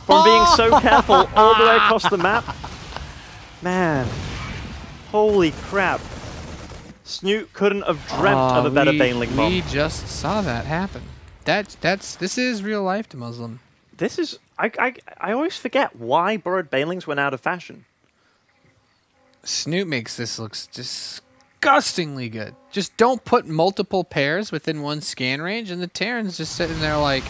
Speaker 2: from being so careful all the way across the map. Man, holy crap. Snoot couldn't have dreamt of a better Baneling bomb.
Speaker 1: We just saw that happen. This is real life to Muslim.
Speaker 2: This is... I always forget why burrowed Banelings went out of fashion.
Speaker 1: Snoot makes this look disgustingly good. Just don't put multiple pairs within one scan range, and the Terran's just sitting there like...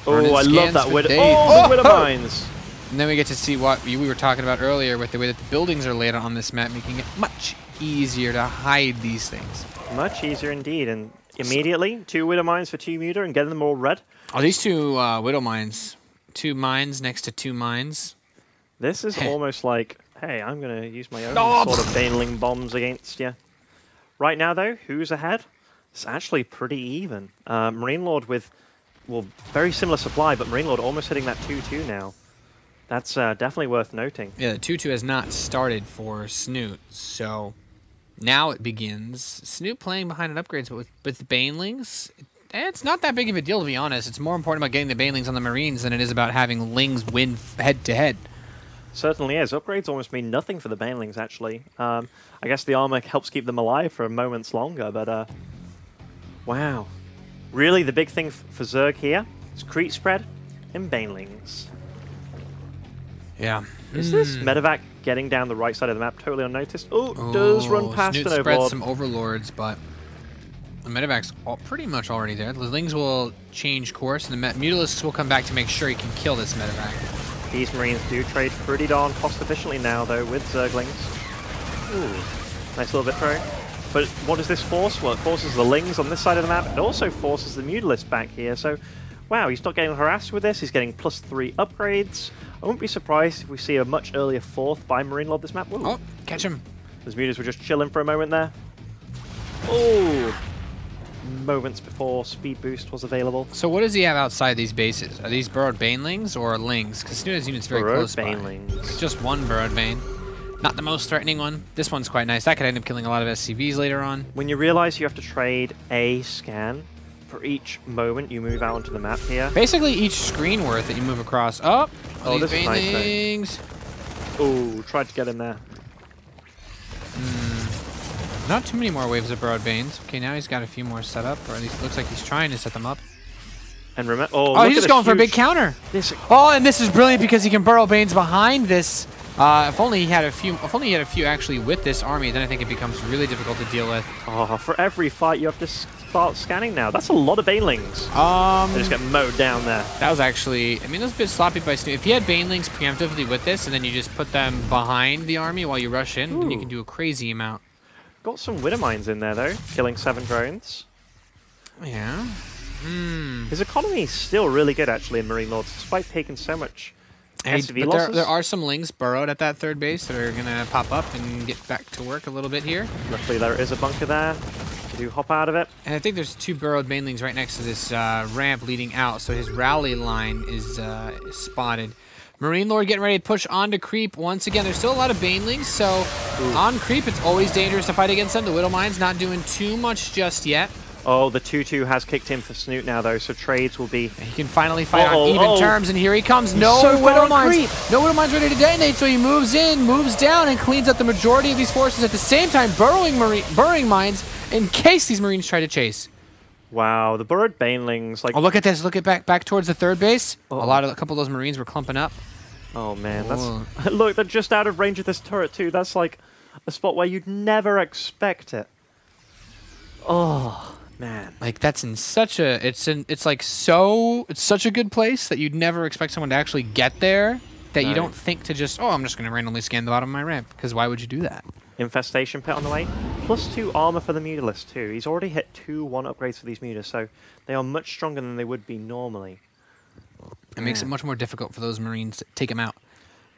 Speaker 2: Oh, I love that Widow.
Speaker 1: Oh,
Speaker 2: the Widow Mines!
Speaker 1: And then we get to see what we were talking about earlier with the way that the buildings are laid out on this map, making it much easier to hide these things.
Speaker 2: Much easier indeed, and immediately, 2 Widow Mines for 2 meter and getting them all red.
Speaker 1: Oh, these 2 Widow Mines. 2 mines next to 2 mines.
Speaker 2: This is almost like, hey, I'm going to use my own
Speaker 1: Oh.
Speaker 2: sort of Baneling bombs against you. Right now, though, who's ahead? It's actually pretty even. Marine Lord with, well, very similar supply, but Marine Lord almost hitting that 2-2 now. That's definitely worth noting.
Speaker 1: Yeah, the 2-2 has not started for Snoot, so now it begins. Snoot playing behind an upgrades, but with the Banelings, it's not that big of a deal, to be honest. It's more important about getting the Banelings on the Marines than it is about having Lings win head-to-head.
Speaker 2: Certainly is. Upgrades almost mean nothing for the Banelings, actually. I guess the armor helps keep them alive for moments longer, but wow. Really, the big thing for Zerg here is Creep Spread and Banelings.
Speaker 1: Yeah.
Speaker 2: Is this Medevac getting down the right side of the map totally unnoticed? Oh, does run past
Speaker 1: Snoot
Speaker 2: an
Speaker 1: spreads
Speaker 2: Overlord.
Speaker 1: some Overlords, but the Medevac's pretty much already there. The Lings will change course, and the Mutalisks will come back to make sure he can kill this Medevac.
Speaker 2: These Marines do trade pretty darn cost efficiently now, though, with Zerglings. Ooh, nice little bit throw. But what does this force? Well, it forces the Lings on this side of the map. It also forces the Mutalisk back here. So, wow, he's not getting harassed with this. He's getting +3 upgrades. I wouldn't be surprised if we see a much earlier 4th by Marine Lord this map. Ooh.
Speaker 1: Oh, catch him.
Speaker 2: Those Mutas were just chilling for a moment there. Oh, moments before speed boost was available.
Speaker 1: So what does he have outside these bases? Are these burrowed Banelings or Lings? Because Snoot has units very
Speaker 2: Burrowed
Speaker 1: close by.
Speaker 2: Banelings.
Speaker 1: Just one burrowed Bane. Not the most threatening one. This one's quite nice. That could end up killing a lot of SCVs later on.
Speaker 2: When you realize you have to trade a scan for each moment you move out onto the map here.
Speaker 1: Basically, each screen worth that you move across. Oh,
Speaker 2: this is nice,
Speaker 1: Banelings.
Speaker 2: Oh, tried to get in there.
Speaker 1: Not too many more waves of burrowed Banes. Okay, now he's got a few more set up, or at least looks like he's trying to set them up.
Speaker 2: And remember,
Speaker 1: Oh, he's just going for a big counter. Oh, and this is brilliant because he can burrow Banes behind this. If only he had a few actually with this army, then I think it becomes really difficult to deal with.
Speaker 2: Oh, for every fight you have to start scanning now. That's a lot of Banelings. They just get mowed down there.
Speaker 1: That was actually, I mean, that was a bit sloppy by Snoot. If you had Banelings preemptively with this, and then you just put them behind the army while you rush in, then you can do a crazy amount.
Speaker 2: Got some Widow Mines in there, though, killing 7 drones.
Speaker 1: Yeah.
Speaker 2: His economy is still really good, actually, in Marine Lords, despite taking so much SCV
Speaker 1: But
Speaker 2: losses.
Speaker 1: there are some Lings burrowed at that third base that are going to pop up and get back to work a little bit here.
Speaker 2: Luckily, there is a bunker there. You do hop out of it.
Speaker 1: And I think there's 2 burrowed Banelings right next to this ramp leading out, so his rally line is spotted. Marine Lord getting ready to push onto creep. Once again, there's still a lot of Banelings, so on creep, it's always dangerous to fight against them. The Widow Mine's not doing too much just yet.
Speaker 2: Oh, the 2-2 has kicked in for Snoot now, though, so trades will be...
Speaker 1: He can finally fight on even terms, and here he comes. No Widow Mines. No Widow Mines ready to detonate, so he moves in, moves down, and cleans up the majority of these forces at the same time, burrowing mines in case these Marines try to chase.
Speaker 2: Wow, the burrowed Banelings, like...
Speaker 1: Oh, look at this. Look at back towards the third base. A couple of those Marines were clumping up.
Speaker 2: Oh, man, that's... Look, they're just out of range of this turret, too. That's, like, a spot where you'd never expect it. Oh, man.
Speaker 1: Like, that's in such a... It's such a good place that you'd never expect someone to actually get there, that you don't think to just, I'm just going to randomly scan the bottom of my ramp, because why would you do that?
Speaker 2: Infestation Pit on the way. +2 armor for the Mutalist, too. He's already hit 2-1 upgrades for these Mutas, so they are much stronger than they would be normally.
Speaker 1: It makes it much more difficult for those Marines to take him out.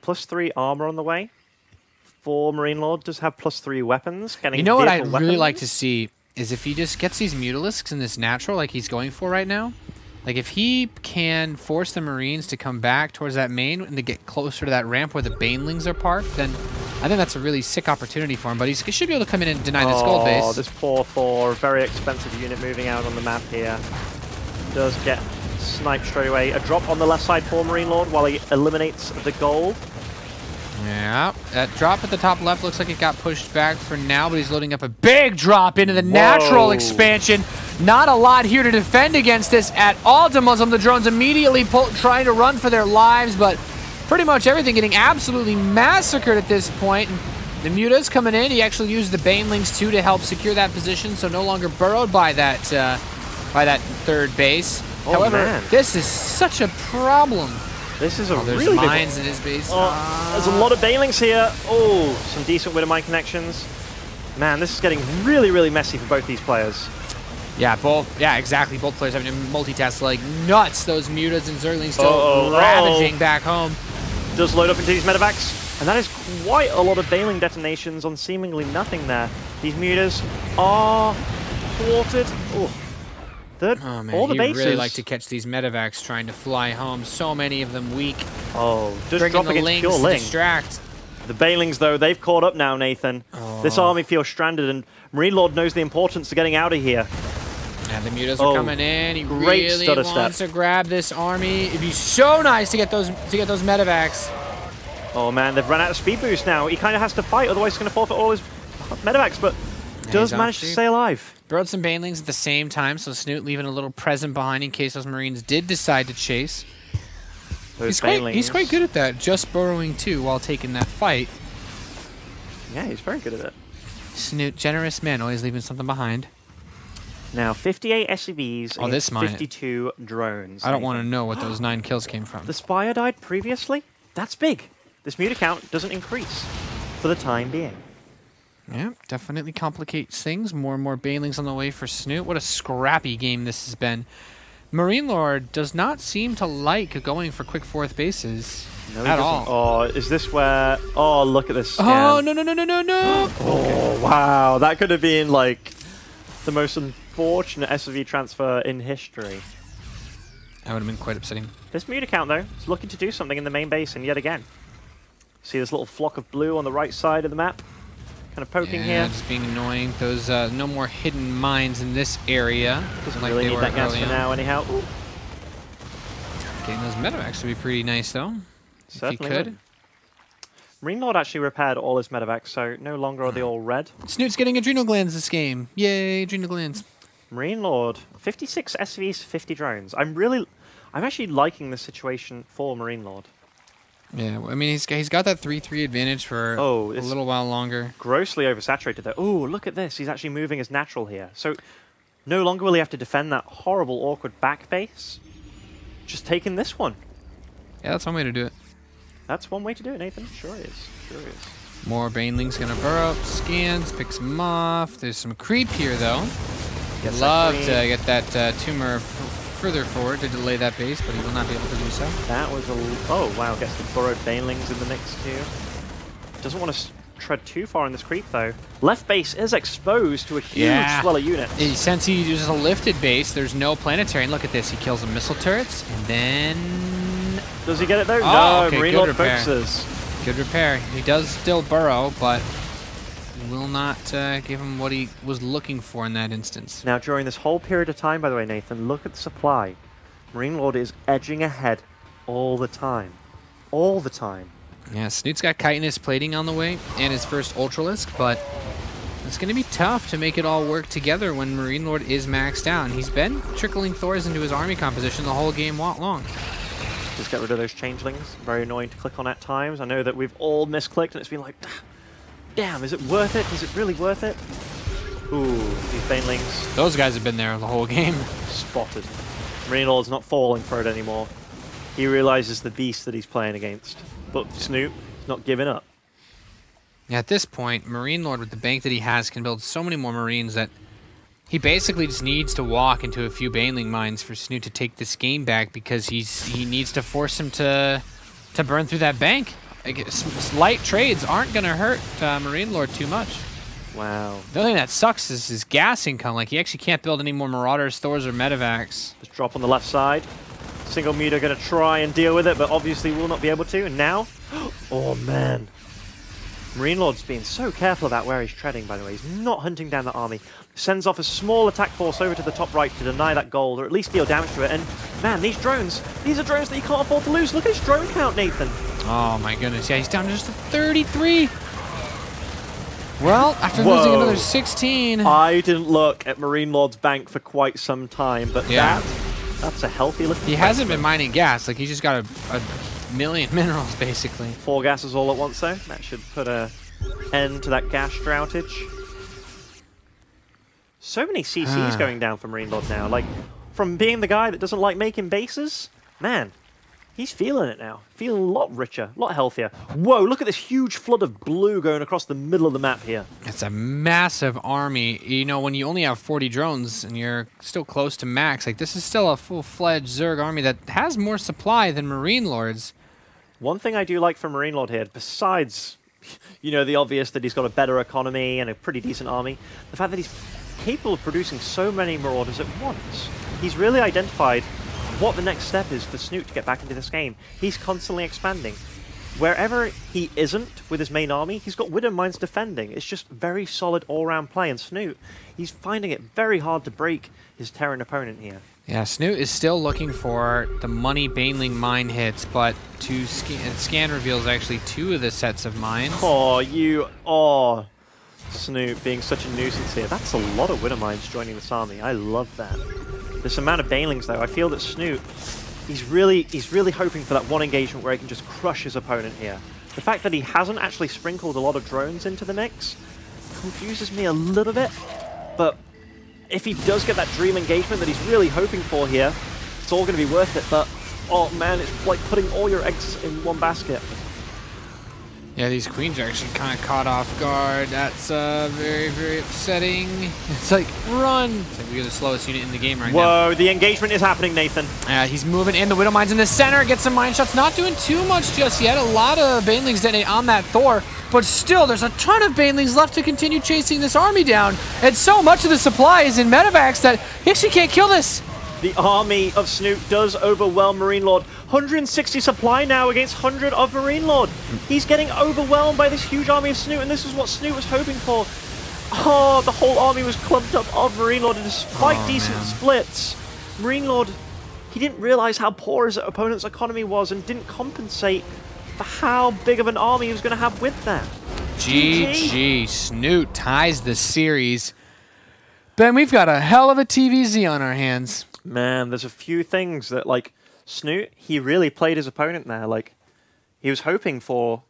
Speaker 2: +3 armor on the way. 4 Marine Lord does have +3 weapons.
Speaker 1: You know what I'd really like to see is if he just gets these Mutalisks in this natural like he's going for right now. Like if he can force the Marines to come back towards that main and to get closer to that ramp where the Banelings are parked, then I think that's a really sick opportunity for him. But he should be able to come in and deny this gold base.
Speaker 2: Oh, this poor 4, very expensive unit moving out on the map here. Does get sniped straight away. A drop on the left side for Marine Lord while he eliminates the gold.
Speaker 1: Yeah, that drop at the top left looks like it got pushed back for now, but he's loading up a big drop into the natural expansion. Not a lot here to defend against this at all to Muslim. The drones immediately trying to run for their lives, but pretty much everything getting absolutely massacred at this point. The Muta's coming in. He actually used the Banelings too to help secure that position, so no longer burrowed by that third base. However,
Speaker 2: man.
Speaker 1: this is such a problem.
Speaker 2: This is a
Speaker 1: there's
Speaker 2: really big
Speaker 1: mines in his base.
Speaker 2: There's a lot of Banelings here. Oh, some decent Widowmine connections. Man, this is getting really, really messy for both these players.
Speaker 1: Yeah, exactly. Both players having to multitask like nuts. Those Mutas and Zerglings still ravaging back home.
Speaker 2: Does load up into these medevacs, and that is quite a lot of Baneling detonations on seemingly nothing there. These Mutas are thwarted.
Speaker 1: Oh man,
Speaker 2: all the bases.
Speaker 1: really like to catch these medevacs trying to fly home. So many of them weak.
Speaker 2: Oh, just
Speaker 1: bringing
Speaker 2: drop
Speaker 1: the
Speaker 2: against
Speaker 1: Lings
Speaker 2: pure
Speaker 1: to
Speaker 2: Ling.
Speaker 1: distract.
Speaker 2: The Banelings, though, they've caught up now, Nathan. This army feels stranded, and Marine Lord knows the importance of getting out of here.
Speaker 1: Yeah, the Mutas are coming in. He
Speaker 2: great
Speaker 1: really
Speaker 2: stutter
Speaker 1: wants
Speaker 2: step.
Speaker 1: to grab this army. It'd be so nice to get those medevacs.
Speaker 2: Oh man, they've run out of speed boost now. He kind of has to fight, otherwise he's going to forfeit all his medevacs, but does manage to stay alive.
Speaker 1: Burrowed some Banelings at the same time, so Snoot leaving a little present behind in case those Marines did decide to chase. He's quite good at that, just burrowing too while taking that fight.
Speaker 2: Yeah, he's very good at it.
Speaker 1: Snoot, generous man, always leaving something behind.
Speaker 2: Now, 58 SCVs
Speaker 1: this
Speaker 2: and 52 drones.
Speaker 1: I don't want to know what those 9 kills came from.
Speaker 2: The Spire died previously? That's big. This Muta count doesn't increase for the time being.
Speaker 1: Yeah, definitely complicates things. More and more Banelings on the way for Snoot. What a scrappy game this has been. Marine Lord does not seem to like going for quick fourth bases at all.
Speaker 2: Oh, is this where... Oh, look at this scan.
Speaker 1: Oh, no.
Speaker 2: Oh, wow. That could have been, like, the most unfortunate SCV transfer in history.
Speaker 1: That would have been quite upsetting.
Speaker 2: This Muta count, though, is looking to do something in the main base, and yet again. See this little flock of blue on the right side of the map? Kind of poking here.
Speaker 1: Just being annoying. Those no more hidden mines in this area.
Speaker 2: Doesn't really need that gas for now, anyhow. Ooh.
Speaker 1: Getting those medevacs would be pretty nice, though.
Speaker 2: Certainly
Speaker 1: if you could.
Speaker 2: Would. Marine Lord actually repaired all his medevacs, so no longer are they all red.
Speaker 1: Snoot's getting adrenal glands this game. Yay, adrenal glands.
Speaker 2: Marine Lord, 56 SCVs, 50 drones. I'm actually liking the situation for Marine Lord.
Speaker 1: Yeah, I mean, he's got that 3-3 advantage for a little while longer.
Speaker 2: Grossly oversaturated there. Oh, look at this. He's actually moving as natural here. So no longer will he have to defend that horrible, awkward back base. Just taking this one.
Speaker 1: Yeah, that's one way to do it.
Speaker 2: That's one way to do it, Nathan. Sure is. Sure is.
Speaker 1: More Banelings gonna burrow up, scans, picks him off. There's some creep here, though. I'd love to get that tumor further forward to delay that base, but he will not be able to do so.
Speaker 2: That was a... Oh, wow. Gets the burrowed Banelings in the mix, too. Doesn't want to tread too far in this creep, though. Left base is exposed to a huge swell of units.
Speaker 1: Since he uses a lifted base, there's no planetary. And look at this. He kills the missile turrets, and then...
Speaker 2: Does he get it, though?
Speaker 1: Oh,
Speaker 2: no,
Speaker 1: okay,
Speaker 2: Marine Lord focuses.
Speaker 1: Good repair. He does still burrow, but will not give him what he was looking for in that instance.
Speaker 2: Now, during this whole period of time, by the way, Nathan, look at the supply. Marine Lord is edging ahead all the time. All the time.
Speaker 1: Yeah, Snoot's got chitinous plating on the way and his first Ultralisk, but it's going to be tough to make it all work together when Marine Lord is maxed out. And he's been trickling Thors into his army composition the whole game long.
Speaker 2: Just get rid of those changelings. Very annoying to click on at times. I know that we've all misclicked and it's been like, damn, is it worth it? Is it really worth it? Ooh, these Banelings.
Speaker 1: Those guys have been there the whole game.
Speaker 2: Spotted. Marine Lord's not falling for it anymore. He realizes the beast that he's playing against. But Snoot is not giving up.
Speaker 1: Yeah, at this point, Marine Lord, with the bank that he has, can build so many more Marines that he basically just needs to walk into a few Baneling mines for Snoot to take this game back, because he needs to force him to burn through that bank. Light trades aren't going to hurt Marine Lord too much.
Speaker 2: Wow.
Speaker 1: The only thing that sucks is his gas income. Like, he actually can't build any more Marauders, Thors, or Medevacs.
Speaker 2: Just drop on the left side. Single Muta going to try and deal with it, but obviously will not be able to. And now, oh man. Marine Lord's being so careful about where he's treading, by the way. He's not hunting down the army. Sends off a small attack force over to the top right to deny that gold, or at least deal damage to it. And, man, these are drones that you can't afford to lose. Look at his drone count, Nathan.
Speaker 1: Oh, my goodness. Yeah, he's down to just 33. Well, after losing another 16.
Speaker 2: I didn't look at Marine Lord's bank for quite some time, but
Speaker 1: yeah.
Speaker 2: that's a healthy looking.
Speaker 1: He hasn't been mining gas. Like, he's just got a million minerals, basically.
Speaker 2: 4 gases all at once, though. That should put an end to that gas droughtage. So many CCs going down for Marine Lord now. Like, from being the guy that doesn't like making bases, man, he's feeling it now. Feeling a lot richer, a lot healthier. Whoa, look at this huge flood of blue going across the middle of the map here.
Speaker 1: It's a massive army. You know, when you only have 40 drones and you're still close to max, like, this is still a full-fledged Zerg army that has more supply than Marine Lords.
Speaker 2: One thing I do like for Marine Lord here, besides, you know, the obvious that he's got a better economy and a pretty decent army, the fact that he's capable of producing so many Marauders at once. He's really identified what the next step is for Snoot to get back into this game. He's constantly expanding. Wherever he isn't with his main army, he's got Widow Mines defending. It's just very solid all-round play, and Snoot, he's finding it very hard to break his Terran opponent here.
Speaker 1: Yeah, Snoot is still looking for the money Baneling mine hits, but scan reveals actually 2 of the sets of mines.
Speaker 2: Snoot being such a nuisance here. That's a lot of Widow Mines joining this army. I love that. This amount of Banelings, though, I feel that Snoot, he's really hoping for that one engagement where he can just crush his opponent here. The fact that he hasn't actually sprinkled a lot of drones into the mix confuses me a little bit, but if he does get that dream engagement that he's really hoping for here, it's all going to be worth it. But, oh man, it's like putting all your eggs in one basket.
Speaker 1: Yeah, these queens are actually kind of caught off guard. That's very, very upsetting. It's like, run! It's like we're the slowest unit in the game right now.
Speaker 2: Whoa, the engagement is happening, Nathan.
Speaker 1: He's moving in. The Widow Mine's in the center. Gets some mine shots. Not doing too much just yet. A lot of Banelings detonate on that Thor. But still, there's a ton of Banelings left to continue chasing this army down. And so much of the supply is in medevacs that he actually can't kill this.
Speaker 2: The army of Snoot does overwhelm Marine Lord. 160 supply now against 100 of Marine Lord. He's getting overwhelmed by this huge army of Snoot, and this is what Snoot was hoping for. Oh, the whole army was clumped up of Marine Lord, and despite decent splits, Marine Lord, he didn't realize how poor his opponent's economy was and didn't compensate for how big of an army he was going to have with that.
Speaker 1: GG. Snoot ties the series. Ben, we've got a hell of a TVZ on our hands.
Speaker 2: Man, there's a few things that, like, Snoot, he really played his opponent there. Like, he was hoping for...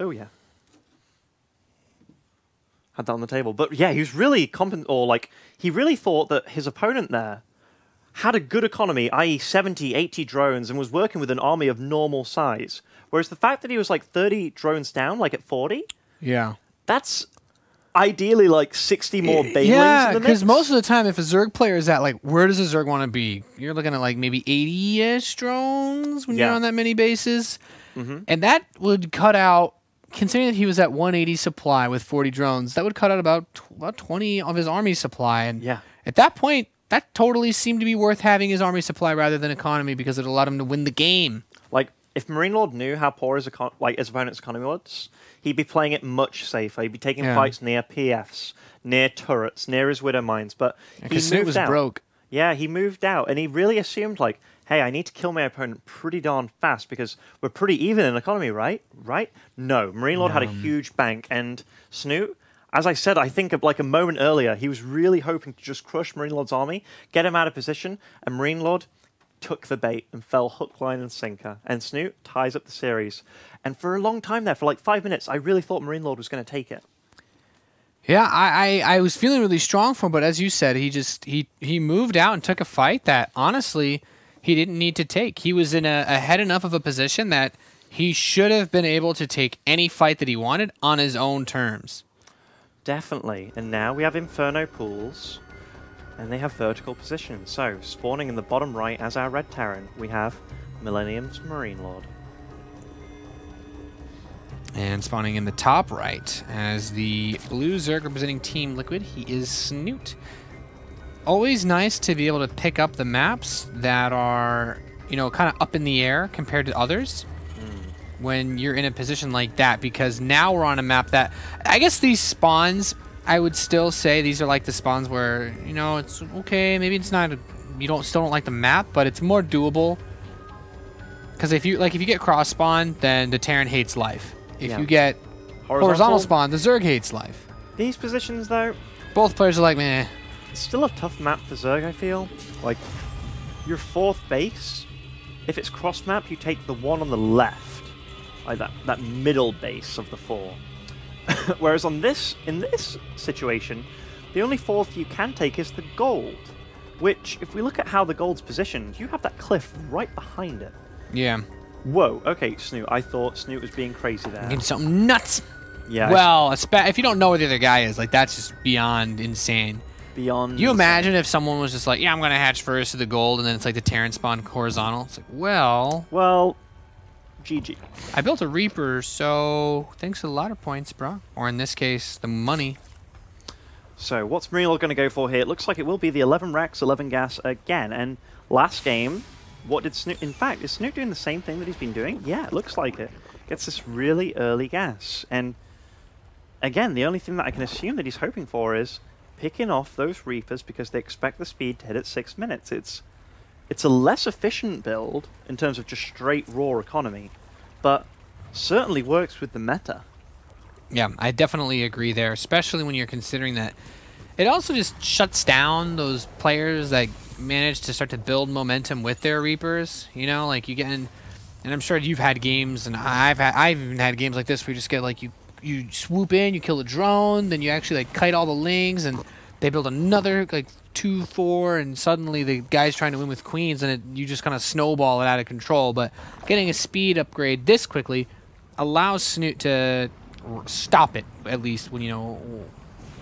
Speaker 2: Oh, yeah. Had that on the table. But, yeah, he was really he really thought that his opponent there had a good economy, i.e. 70, 80 drones, and was working with an army of normal size. Whereas the fact that he was, like, 30 drones down, like, at 40...
Speaker 1: Yeah.
Speaker 2: That's... ideally, like 60 more Banelings in the mix.
Speaker 1: Yeah, because most of the time, if a Zerg player is at, like, where does a Zerg want to be? You're looking at, like, maybe 80-ish drones when you're on that many bases. And that would cut out, considering that he was at 180 supply with 40 drones, that would cut out about 20 of his army supply. And at that point, that totally seemed to be worth having his army supply rather than economy because it allowed him to win the game.
Speaker 2: Like, if Marine Lord knew how poor his opponent's economy was, he'd be playing it much safer. He'd be taking fights near PFs, near turrets, near his Widow Mines. But he moved out.
Speaker 1: Broke.
Speaker 2: Yeah, he moved out, and he really assumed, like, hey, I need to kill my opponent pretty darn fast because we're pretty even in economy, right? Right? No, Marine Lord had a huge bank, and Snoot, as I said, I think of like a moment earlier, he was really hoping to just crush Marine Lord's army, get him out of position, and Marine Lord took the bait and fell hook, line, and sinker. And Snoot ties up the series. And for a long time there, for like 5 minutes, I really thought Marine Lord was going to take it.
Speaker 1: Yeah, I was feeling really strong for him, but as you said, he moved out and took a fight that, honestly, he didn't need to take. He was in ahead enough of a position that he should have been able to take any fight that he wanted on his own terms.
Speaker 2: Definitely. And now we have Inferno pools, and they have vertical positions. So, spawning in the bottom right as our red Terran, we have Millennium's Marine Lord.
Speaker 1: And spawning in the top right as the blue Zerg representing Team Liquid, he is Snoot. Always nice to be able to pick up the maps that are, you know, kind of up in the air compared to others. when you're in a position like that, because now we're on a map that, I guess these spawns, I would still say these are like the spawns where, you know, it's okay, maybe it's not, you still don't like the map, but it's more doable. Because if you get cross spawn, then the Terran hates life. If you get horizontal spawn, the Zerg hates life.
Speaker 2: These positions, though,
Speaker 1: both players are like, meh.
Speaker 2: It's still a tough map for Zerg, I feel. Like, your 4th base, if it's cross map, you take the one on the left. Like that middle base of the 4. Whereas in this situation, the only 4th you can take is the gold. Which, if we look at how the gold's positioned, you have that cliff right behind it.
Speaker 1: Yeah.
Speaker 2: Whoa, okay, Snoot. I thought Snoot was being crazy there.
Speaker 1: Getting something nuts.
Speaker 2: Yeah.
Speaker 1: Well, if you don't know where the other guy is, like, that's just beyond insane.
Speaker 2: Beyond.
Speaker 1: Do you imagine if someone was just like, yeah, I'm going to hatch first to the gold, and then it's like the Terran spawn horizontal? It's like, well,
Speaker 2: GG.
Speaker 1: I built a Reaper, so thanks for the ladder points, bro. Or in this case, the money.
Speaker 2: So what's Marine Lord going to go for here? It looks like it will be the 11 Rex, 11 Gas again. And last game, what did Snoot... In fact, is Snoot doing the same thing that he's been doing? Yeah, it looks like it. Gets this really early gas. And again, the only thing that I can assume that he's hoping for is picking off those Reapers because they expect the speed to hit at 6 minutes. It's a less efficient build in terms of just straight raw economy, but certainly works with the meta.
Speaker 1: Yeah, I definitely agree there, especially when you're considering that it also just shuts down those players that manage to start to build momentum with their Reapers. You know, like you get in, and I'm sure you've had games, and I've even had games like this where you just get like you swoop in, you kill a drone, then you actually like kite all the lings, and they build another like 2-4, and suddenly the guy's trying to win with queens, and you just kind of snowball it out of control. But getting a speed upgrade this quickly allows Snoot to stop it, at least when, you know,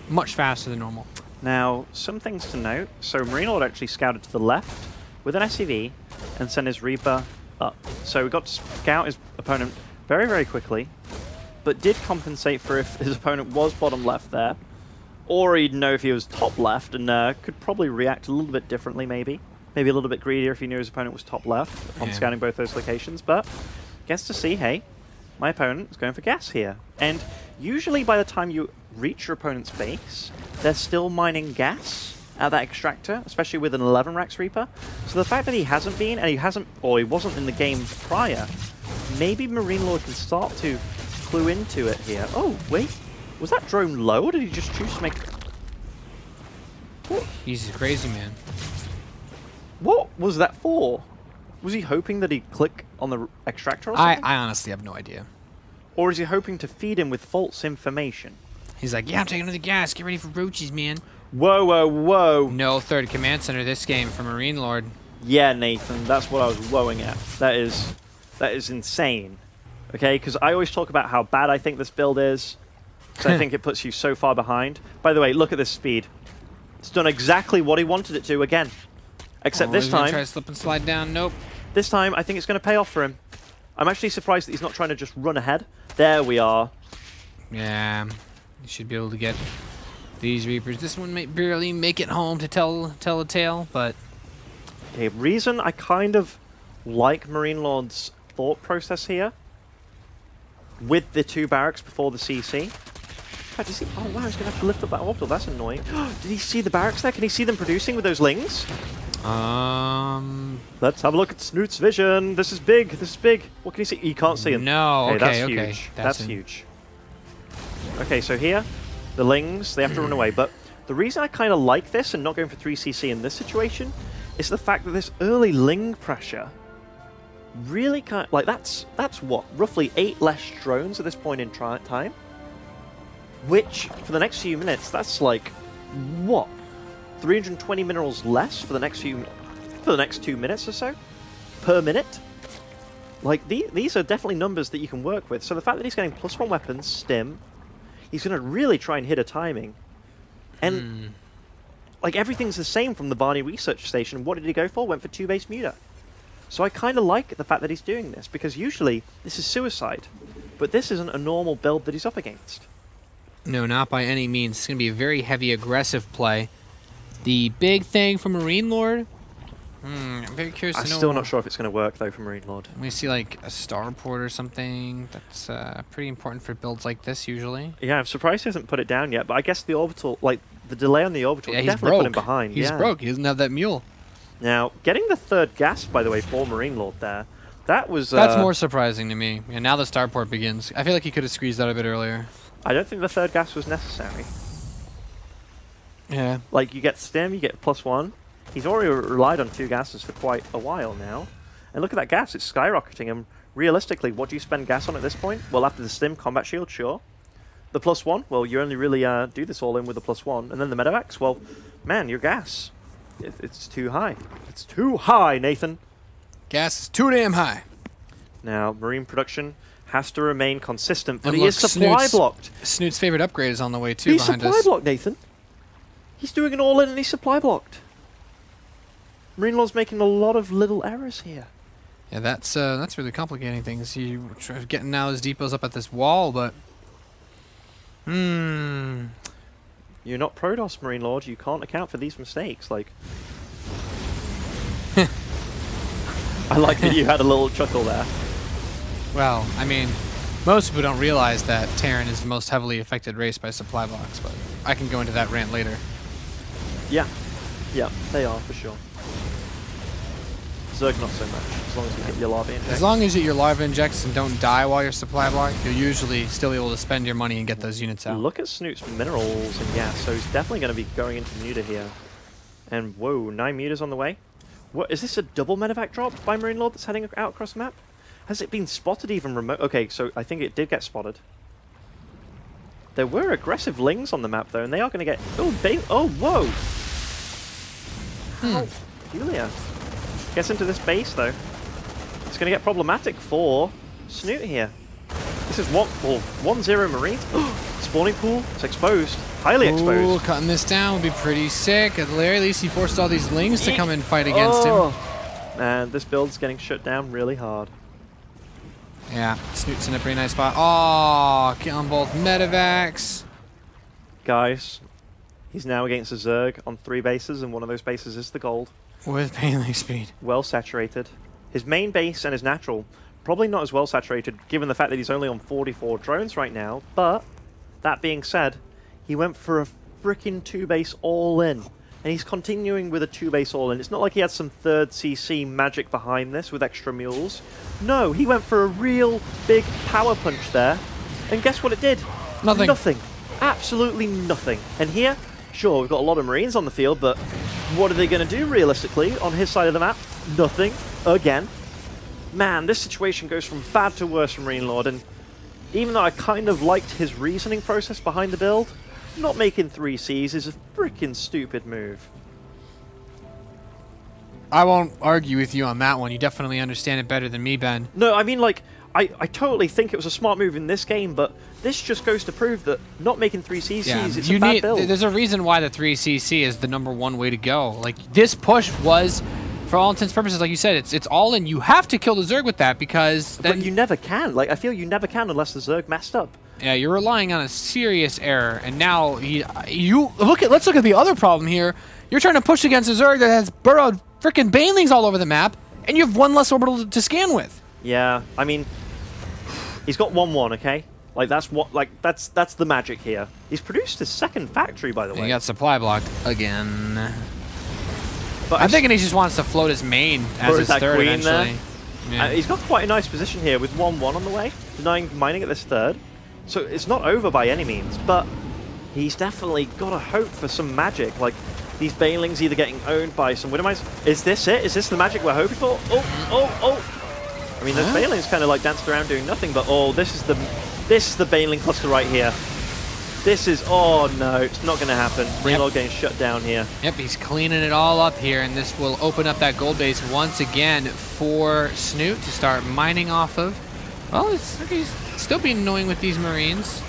Speaker 1: much faster than normal.
Speaker 2: Now, some things to note. So Marine Lord actually scouted to the left with an SCV and sent his Reaper up. So we got to scout his opponent very, very quickly, but did compensate for if his opponent was bottom left there, or he'd know if he was top left, and could probably react a little bit differently, maybe. Maybe a little bit greedier if he knew his opponent was top left on scouting both those locations, but gets to see, hey, my opponent is going for gas here. And usually by the time you reach your opponent's base, they're still mining gas at that extractor, especially with an 11 Rex Reaper. So the fact that he hasn't been, and he wasn't in the game prior, maybe Marine Lord can start to clue into it here. Oh, wait. Was that drone low, or did he just choose to make... What?
Speaker 1: He's crazy, man.
Speaker 2: What was that for? Was he hoping that he'd click on the extractor or something?
Speaker 1: I honestly have no idea.
Speaker 2: Or is he hoping to feed him with false information?
Speaker 1: He's like, yeah, I'm taking another gas. Get ready for roaches, man.
Speaker 2: Whoa, whoa, whoa.
Speaker 1: No third command center this game for Marine Lord.
Speaker 2: Yeah, Nathan, that's what I was woeing at. That is insane. Okay, because I always talk about how bad I think this build is. So I think it puts you so far behind. By the way, look at this speed. It's done exactly what he wanted it to again. Except this time...
Speaker 1: Try to slip and slide down. Nope.
Speaker 2: This time, I think it's going to pay off for him. I'm actually surprised that he's not trying to just run ahead. There we are.
Speaker 1: Yeah, you should be able to get these Reapers. This one may barely make it home to tell a tale, but...
Speaker 2: Okay, reason I kind of like Marine Lord's thought process here, with the 2 barracks before the CC. In fact, oh wow, he's going to have to lift up that orbital. That's annoying. Did he see the barracks there? Can he see them producing with those lings? Let's have a look at Snoot's vision. This is big. This is big. What can he see? He can't see him.
Speaker 1: No,
Speaker 2: okay, that's
Speaker 1: okay.
Speaker 2: Huge. That's huge. Okay, so here, the lings, they have to run away. But the reason I kind of like this and not going for 3CC in this situation is the fact that this early ling pressure really kind of, like, that's what? Roughly 8 less drones at this point in time? Which, for the next few minutes, that's like, what? 320 minerals less for the next 2 minutes or so? Per minute? Like, these are definitely numbers that you can work with. So the fact that he's getting +1 weapons, stim, he's going to really try and hit a timing. And, like, everything's the same from the Barney Research Station. What did he go for? Went for 2 base muta. So I kind of like the fact that he's doing this, because usually this is suicide. But this isn't a normal build that he's up against.
Speaker 1: No, not by any means. It's going to be a very heavy aggressive play. The big thing for Marine Lord I'm very curious
Speaker 2: I'm
Speaker 1: to know.
Speaker 2: still not sure if it's going to work, though, for Marine Lord.
Speaker 1: We see like a starport or something. That's pretty important for builds like this usually.
Speaker 2: Yeah, I'm surprised he hasn't put it down yet, but I guess the orbital, like, the delay on the orbital
Speaker 1: Yeah, he's
Speaker 2: definitely put him
Speaker 1: broke.
Speaker 2: behind.
Speaker 1: He's
Speaker 2: yeah.
Speaker 1: broke. He doesn't have that mule.
Speaker 2: Now, getting the third gas, by the way, for Marine Lord there, that was...
Speaker 1: That's more surprising to me. And now the starport begins. I feel like he could have squeezed that a bit earlier.
Speaker 2: I don't think the third gas was necessary.
Speaker 1: Yeah.
Speaker 2: Like, you get stim, you get +1. He's already relied on 2 gases for quite a while now. And look at that gas, it's skyrocketing. And realistically, what do you spend gas on at this point? Well, after the stim, combat shield, sure. The +1, well, you only really do this all in with the +1. And then the medevacs, well, man, your gas, it's too high. It's too high, Nathan.
Speaker 1: Gas is too damn high.
Speaker 2: Now, marine production has to remain consistent, but
Speaker 1: And
Speaker 2: he
Speaker 1: look,
Speaker 2: is supply blocked.
Speaker 1: Snoot's favorite upgrade is on the way too
Speaker 2: He's
Speaker 1: behind
Speaker 2: supply
Speaker 1: us.
Speaker 2: blocked, Nathan. He's doing an all-in and he's supply blocked. Marine Lord's making a lot of little errors here.
Speaker 1: Yeah, that's really complicating things. He getting now his depots up at this wall, but
Speaker 2: You're not Protoss, Marine Lord. You can't account for these mistakes. Like, I like that you had a little chuckle there.
Speaker 1: well, I mean, most people don't realize that Terran is the most heavily affected race by supply blocks, but I can go into that rant later.
Speaker 2: Yeah, yeah, they are for sure. Zerg not so much, as long as you get your lava inject.
Speaker 1: As long as your larva injects and don't die while you're supply blocked, you're usually still able to spend your money and get those units out.
Speaker 2: Look at Snoot's minerals, and yeah, so he's definitely going to be going into Muta here. And whoa, 9 Mutas on the way. What is this, a double medevac drop by Marine Lord that's heading out across the map? Has it been spotted even remote? Okay, so I think it did get spotted. There were aggressive lings on the map though, and they are going to get... Oh, whoa! How peculiar. Gets into this base though. It's going to get problematic for Snoot here. This is 1-0 Marines. Spawning pool, it's exposed. Highly exposed.
Speaker 1: Ooh, cutting this down would be pretty sick. At the very least, he forced all these lings to come and fight against him.
Speaker 2: And this build's getting shut down really hard.
Speaker 1: Yeah, Snoot's in a pretty nice spot. Oh, killing both medevacs.
Speaker 2: Guys, he's now against a Zerg on 3 bases, and one of those bases is the gold.
Speaker 1: With Bailey speed.
Speaker 2: Well saturated. His main base and his natural, probably not as well saturated, given the fact that he's only on 44 drones right now, but that being said, he went for a frickin' 2-base all-in. And he's continuing with a 2-base all-in. It's not like he had some 3rd CC magic behind this with extra mules. No, he went for a real big power punch there. And guess what it did?
Speaker 1: Nothing.
Speaker 2: Nothing. Absolutely nothing. And here, sure, we've got a lot of Marines on the field, but what are they going to do realistically on his side of the map? Nothing. Again. Man, this situation goes from bad to worse for Marine Lord, and even though I kind of liked his reasoning process behind the build, not making 3 Cs is a freaking stupid move.
Speaker 1: I won't argue with you on that one. You definitely understand it better than me, Ben.
Speaker 2: No, I mean, like, I totally think it was a smart move in this game, but this just goes to prove that not making 3 CCs is a bad build.
Speaker 1: There's a reason why the 3CC is the #1 way to go. Like, this push was, for all intents and purposes, like you said, it's all in. You have to kill the Zerg with that because then...
Speaker 2: But you never can. Like, I feel you never can unless the Zerg messed up.
Speaker 1: Yeah, you're relying on a serious error, and now let's look at the other problem here. You're trying to push against a Zerg that has burrowed frickin' banelings all over the map, and you have 1 less orbital to scan with.
Speaker 2: Yeah, I mean, he's got 1-1, okay? Like that's that's the magic here. He's produced his 2nd factory, by the way.
Speaker 1: He got supply blocked again.
Speaker 2: But
Speaker 1: I'm thinking he just wants to float his main as his 3rd
Speaker 2: queen
Speaker 1: eventually. Yeah.
Speaker 2: He's got quite a nice position here with 1-1 on the way, denying mining at this 3rd. So it's not over by any means, but he's definitely got to hope for some magic. Like, these banelings either getting owned by some Widowmice. Is this it? Is this the magic we're hoping for? Oh! I mean, those banelings kind of like danced around doing nothing, but this is the baneling cluster right here. This is, oh no, it's not going to happen. Marine Lord getting shut down here.
Speaker 1: Yep, he's cleaning it all up here, and this will open up that gold base once again for Snoot to start mining off of. Well, he's still being annoying with these Marines.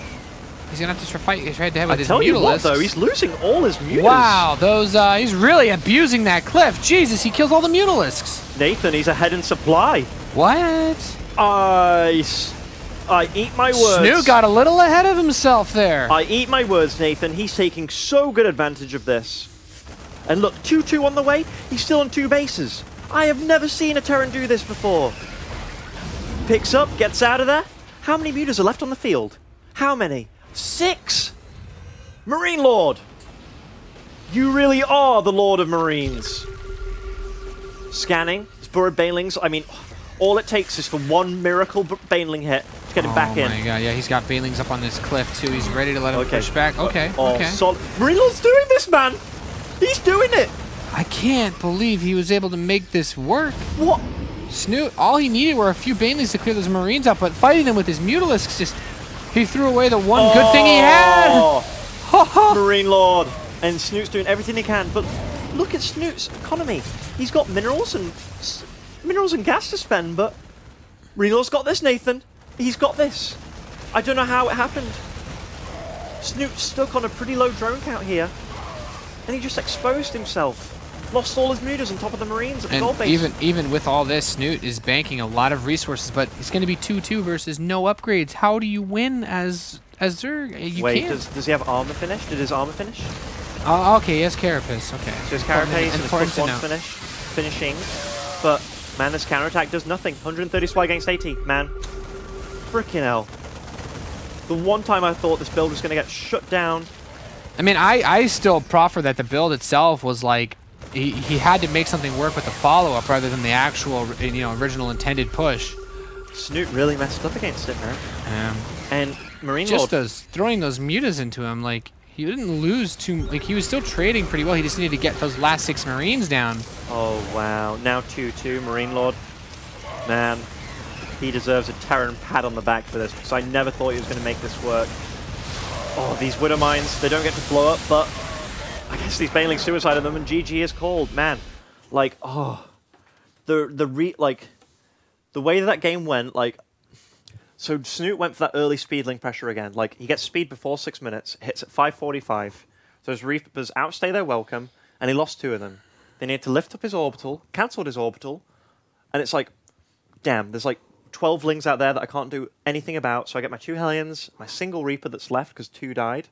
Speaker 1: He's going to have to fight his head-to-head with his
Speaker 2: Mutalisks. I tell you what, though, he's losing all his Mutas.
Speaker 1: Wow, he's really abusing that cliff. Jesus, he kills all the Mutalisks.
Speaker 2: Nathan, he's ahead in supply.
Speaker 1: What?
Speaker 2: I eat my words.
Speaker 1: Snoot got a little ahead of himself there.
Speaker 2: I eat my words, Nathan. He's taking so good advantage of this. And look, 2-2 on the way. He's still on 2 bases. I have never seen a Terran do this before. Picks up, gets out of there. How many mutas are left on the field? How many? 6! Marine Lord! You really are the Lord of Marines. Scanning. It's Burrowed Banelings. I mean, all it takes is for one miracle Baneling hit to get him back in.
Speaker 1: Oh my god, yeah, he's got Banelings up on this cliff too. He's ready to let him push back. Okay, okay.
Speaker 2: Marine Lord's doing this, man! He's doing it!
Speaker 1: I can't believe he was able to make this work.
Speaker 2: What?
Speaker 1: Snoot, all he needed were a few Banelings to clear those Marines out, but fighting them with his Mutalisks just... He threw away the one good thing he had!
Speaker 2: Marine Lord! And Snoot's doing everything he can, but look at Snoot's economy. He's got minerals and gas to spend, but Marine Lord's got this, Nathan. He's got this. I don't know how it happened. Snoot's stuck on a pretty low drone count here, and he just exposed himself. Lost all his mutas on top of the Marines at the gold base.
Speaker 1: Even with all this, Snoot is banking a lot of resources, but it's going to be 2-2 versus no upgrades. How do you win as Zerg?
Speaker 2: Wait, does he have armor finish? Did his armor finish?
Speaker 1: Oh, okay, he has Carapace. Okay.
Speaker 2: So his Carapace and his +1 finishing, but man, this counterattack does nothing. 130 supply against 80. Man, freaking hell. The one time I thought this build was going to get shut down.
Speaker 1: I mean, I still proffer that the build itself was like, he had to make something work with the follow-up rather than the actual, original intended push.
Speaker 2: Snoot really messed up against it, man. And Marine
Speaker 1: Lord...
Speaker 2: Just
Speaker 1: throwing those mutas into him, like, he didn't lose too... Like, he was still trading pretty well. He just needed to get those last 6 Marines down.
Speaker 2: Oh, wow. Now 2-2, Marine Lord. Man, he deserves a Terran pat on the back for this, because I never thought he was going to make this work. Oh, these Widow Mines, they don't get to blow up, but I guess these Baneling suicide on them, and GG is called. Man, like, oh, the way that game went, like, so Snoot went for that early speedling pressure again. Like, he gets speed before 6 minutes, hits at 5:45. So his Reapers outstay their welcome, and he lost 2 of them. They needed to lift up his orbital, cancelled his orbital, and it's like, damn, there's like 12 Lings out there that I can't do anything about, so I get my 2 Hellions, my single Reaper that's left because 2 died.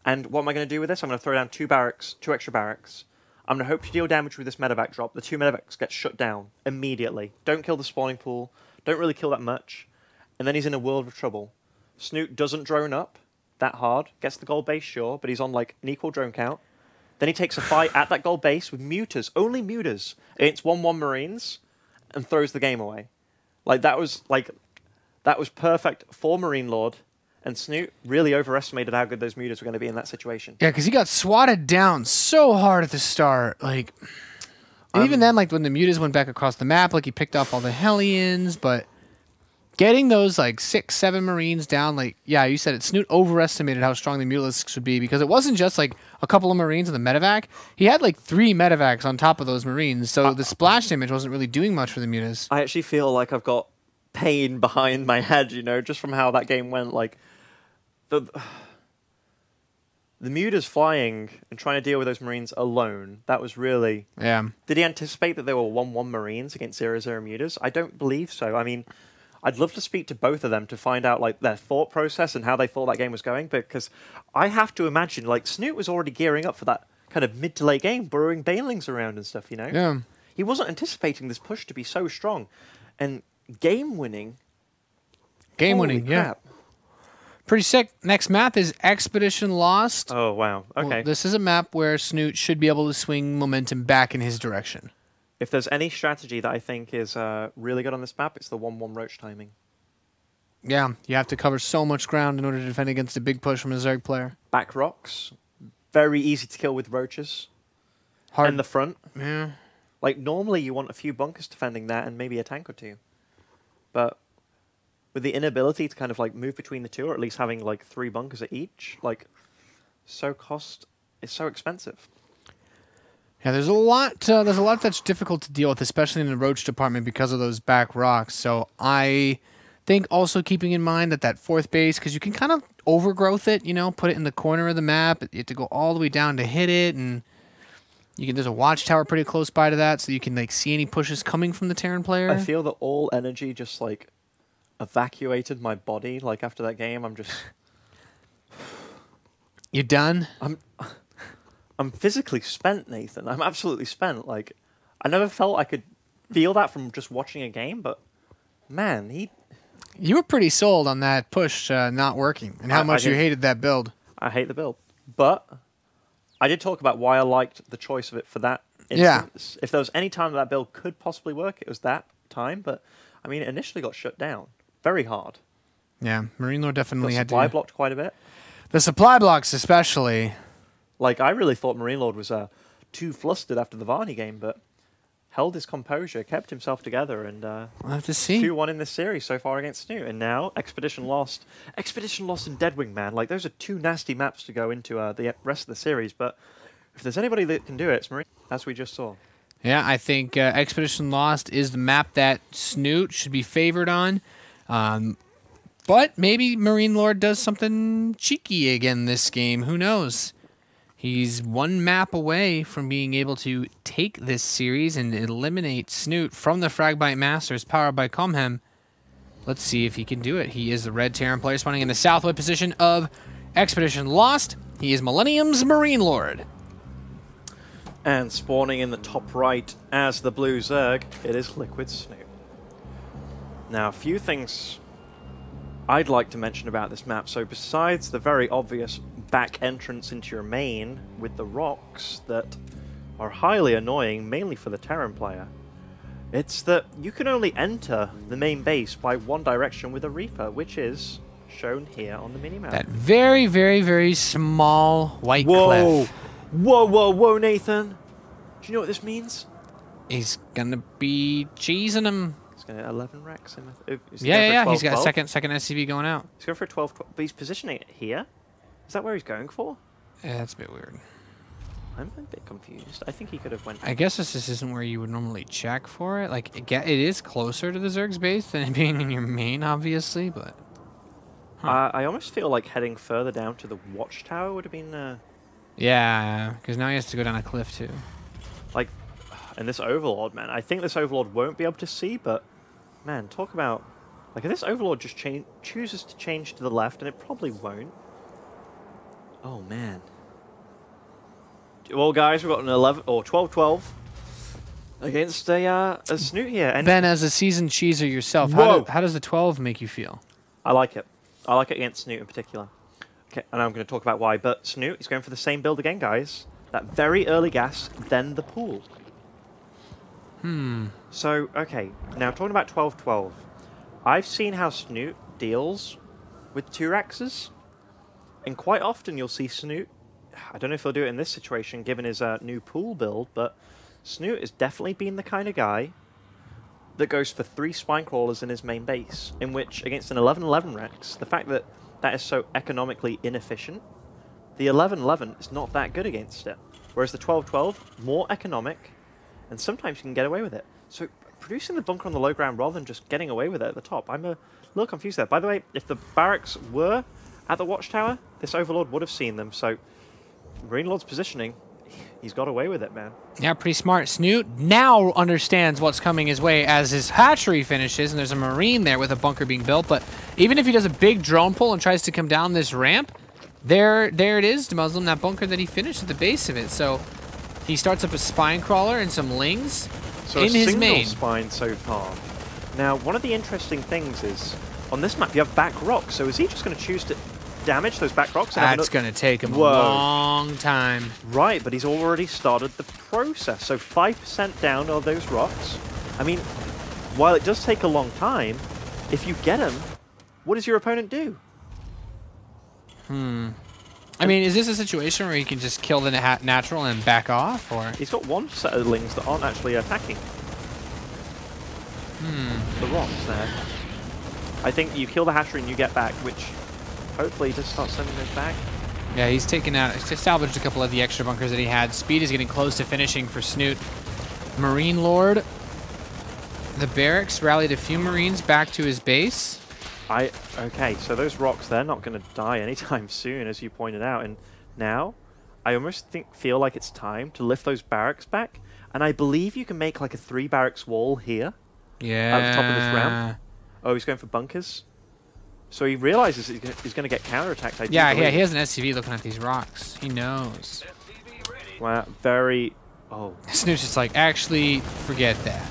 Speaker 2: And what am I going to do with this? I'm going to throw down 2 barracks, 2 extra barracks. I'm going to hope to deal damage with this medevac drop. The 2 medevacs get shut down immediately. Don't kill the spawning pool. Don't really kill that much. And then he's in a world of trouble. Snoot doesn't drone up that hard. Gets the gold base, sure, but he's on like an equal drone count. Then he takes a fight at that gold base with mutas, only mutas, against 1-1 Marines, and throws the game away. That was perfect for Marine Lord. And Snoot really overestimated how good those mutas were going to be in that situation.
Speaker 1: Yeah, because he got swatted down so hard at the start. Like, and even then, like when the mutas went back across the map, like he picked up all the Hellions, but getting those like 6, 7 Marines down, like, yeah, you said it. Snoot overestimated how strong the Mutalisks would be because it wasn't just like a couple of Marines in the medevac. He had like 3 medevacs on top of those Marines, so the splash damage wasn't really doing much for the mutas.
Speaker 2: I actually feel like I've got pain behind my head, just from how that game went. Like, the mutas flying and trying to deal with those Marines alone, that was really...
Speaker 1: Yeah.
Speaker 2: Did he anticipate that there were 1-1 Marines against 0-0 mutas? I don't believe so. I mean, I'd love to speak to both of them to find out like their thought process and how they thought that game was going, because I have to imagine like Snoot was already gearing up for that kind of mid to late game, burrowing Banelings around and stuff,
Speaker 1: Yeah.
Speaker 2: He wasn't anticipating this push to be so strong. And game winning,
Speaker 1: yeah. Pretty sick. Next map is Expedition Lost.
Speaker 2: Oh, wow. Okay.
Speaker 1: Well, this is a map where Snoot should be able to swing momentum back in his direction.
Speaker 2: If there's any strategy that I think is really good on this map, it's the 1-1 roach timing.
Speaker 1: Yeah, you have to cover so much ground in order to defend against a big push from a Zerg player.
Speaker 2: Back rocks, very easy to kill with roaches.
Speaker 1: Hard.
Speaker 2: In the front.
Speaker 1: Yeah.
Speaker 2: Like, normally you want a few bunkers defending that and maybe a tank or 2. But with the inability to kind of like move between the 2, or at least having like 3 bunkers at each, like, it's so expensive.
Speaker 1: Yeah, there's a lot that's difficult to deal with, especially in the roach department because of those back rocks. So I think also keeping in mind that 4th base, because you can kind of overgrowth it, put it in the corner of the map. You have to go all the way down to hit it, and there's a watchtower pretty close by to that, so you can like see any pushes coming from the Terran player.
Speaker 2: I feel that all energy just like evacuated my body. Like after that game, I'm just...
Speaker 1: You done?
Speaker 2: I'm physically spent, Nathan. I'm absolutely spent. Like, I never felt I could feel that from just watching a game, but man,
Speaker 1: You were pretty sold on that push not working and how
Speaker 2: I
Speaker 1: much you
Speaker 2: didn't-
Speaker 1: hated that build.
Speaker 2: I hate the build. But I did talk about why I liked the choice of it for that
Speaker 1: Yeah.
Speaker 2: instance. If there was any time that build could possibly work, it was that time. But, I mean, it initially got shut down very hard.
Speaker 1: Yeah, Marine Lord definitely
Speaker 2: Got
Speaker 1: had
Speaker 2: supply
Speaker 1: to.
Speaker 2: blocked quite a bit.
Speaker 1: The supply blocks especially.
Speaker 2: Like, I really thought Marine Lord was too flustered after the Varney game, but held his composure, kept himself together, and
Speaker 1: We'll have to see.
Speaker 2: 2-1 in this series so far against Snoot. And now Expedition lost. Expedition lost in Deadwing, man. Like, those are two nasty maps to go into the rest of the series, but if there's anybody that can do it, it's Marine, as we just saw.
Speaker 1: Yeah, I think Expedition Lost is the map that Snoot should be favored on. But maybe Marine Lord does something cheeky again this game. Who knows? He's one map away from being able to take this series and eliminate Snoot from the Fragbite Masters powered by Comhem. Let's see if he can do it. He is the red Terran player spawning in the southwest position of Expedition Lost. He is Millennium's Marine Lord.
Speaker 2: And spawning in the top right as the blue Zerg, it is Liquid Snoot. Now, a few things I'd like to mention about this map. So besides the very obvious back entrance into your main with the rocks that are highly annoying, mainly for the Terran player, it's that you can only enter the main base by one direction with a Reaper, which is shown here on the minimap.
Speaker 1: That very, very, very small white
Speaker 2: Whoa!
Speaker 1: cliff.
Speaker 2: Whoa, whoa, whoa, Nathan! Do you know what this means?
Speaker 1: He's gonna be cheesing him.
Speaker 2: He's going to 11 Rex.
Speaker 1: Yeah. He's got a second SCV going out.
Speaker 2: He's going for a 12, but he's positioning it here. Is that where he's going for?
Speaker 1: Yeah, that's a bit weird.
Speaker 2: I'm a bit confused. I think he could have went.
Speaker 1: I guess this isn't where you would normally check for it. Like, it is closer to the Zerg's base than it being in your main, obviously, but...
Speaker 2: I almost feel like heading further down to the watchtower would have been...
Speaker 1: Yeah, because now he has to go down a cliff, too.
Speaker 2: Like, and this Overlord, man. I think this Overlord won't be able to see, but... Man, talk about... Like, if this Overlord just chooses to change to the left, and it probably won't. Oh, man. Well, guys, we've got an 11 or 12-12 against a Snoot here. And
Speaker 1: Ben, as a seasoned cheeser yourself,
Speaker 2: Whoa.
Speaker 1: how does the 12 make you feel?
Speaker 2: I like it. I like it against Snoot in particular. Okay, and I'm going to talk about why. But Snoot is going for the same build again, guys. That very early gas, then the pool. So, okay, now talking about 12-12. I've seen how Snoot deals with 2 Rexes. And quite often you'll see Snoot, I don't know if he'll do it in this situation given his new pool build, but Snoot has definitely been the kind of guy that goes for 3 spine crawlers in his main base, in which against an 11-11 Rex, the fact that that is so economically inefficient, the 11-11 is not that good against it. Whereas the 12-12, more economic, and sometimes you can get away with it. So producing the bunker on the low ground rather than just getting away with it at the top, I'm a little confused there. By the way, if the barracks were at the watchtower, this Overlord would have seen them, so Marine Lord's positioning, he's got away with it, man.
Speaker 1: Yeah, pretty smart. Snoot now understands what's coming his way as his hatchery finishes, and there's a Marine there with a bunker being built, but even if he does a big drone pull and tries to come down this ramp, there it is, to Muslim, that bunker that he finished at the base of it. So he starts up a spine crawler and some lings
Speaker 2: So
Speaker 1: in
Speaker 2: a
Speaker 1: his
Speaker 2: single
Speaker 1: main.
Speaker 2: spine so far. Now, one of the interesting things is, on this map you have back rocks, so is he just going to choose to damage those back rocks? And have
Speaker 1: That's
Speaker 2: another-
Speaker 1: going to take him a
Speaker 2: Whoa.
Speaker 1: long time.
Speaker 2: Right, but he's already started the process. So 5% down on those rocks. I mean, while it does take a long time, if you get him, what does your opponent do?
Speaker 1: I mean, is this a situation where he can just kill the natural and back off, or?
Speaker 2: He's got one set of lings that aren't actually attacking. The rocks there. I think you kill the hatchery and you get back, which hopefully just starts sending those back.
Speaker 1: Yeah, he's salvaged a couple of the extra bunkers that he had. Speed is getting close to finishing for Snoot. Marine Lord. The barracks rallied a few Marines back to his base.
Speaker 2: Okay, so those rocks, they're not going to die anytime soon, as you pointed out. And now, I almost feel like it's time to lift those barracks back. And I believe you can make like a 3 barracks wall here.
Speaker 1: Yeah.
Speaker 2: At the top of this ramp. Oh, he's going for bunkers. So he realizes he's going to get counterattacked.
Speaker 1: Yeah, he has an SCV looking at these rocks. He knows.
Speaker 2: Wow, very... Oh.
Speaker 1: Snoot's just like, actually, forget that.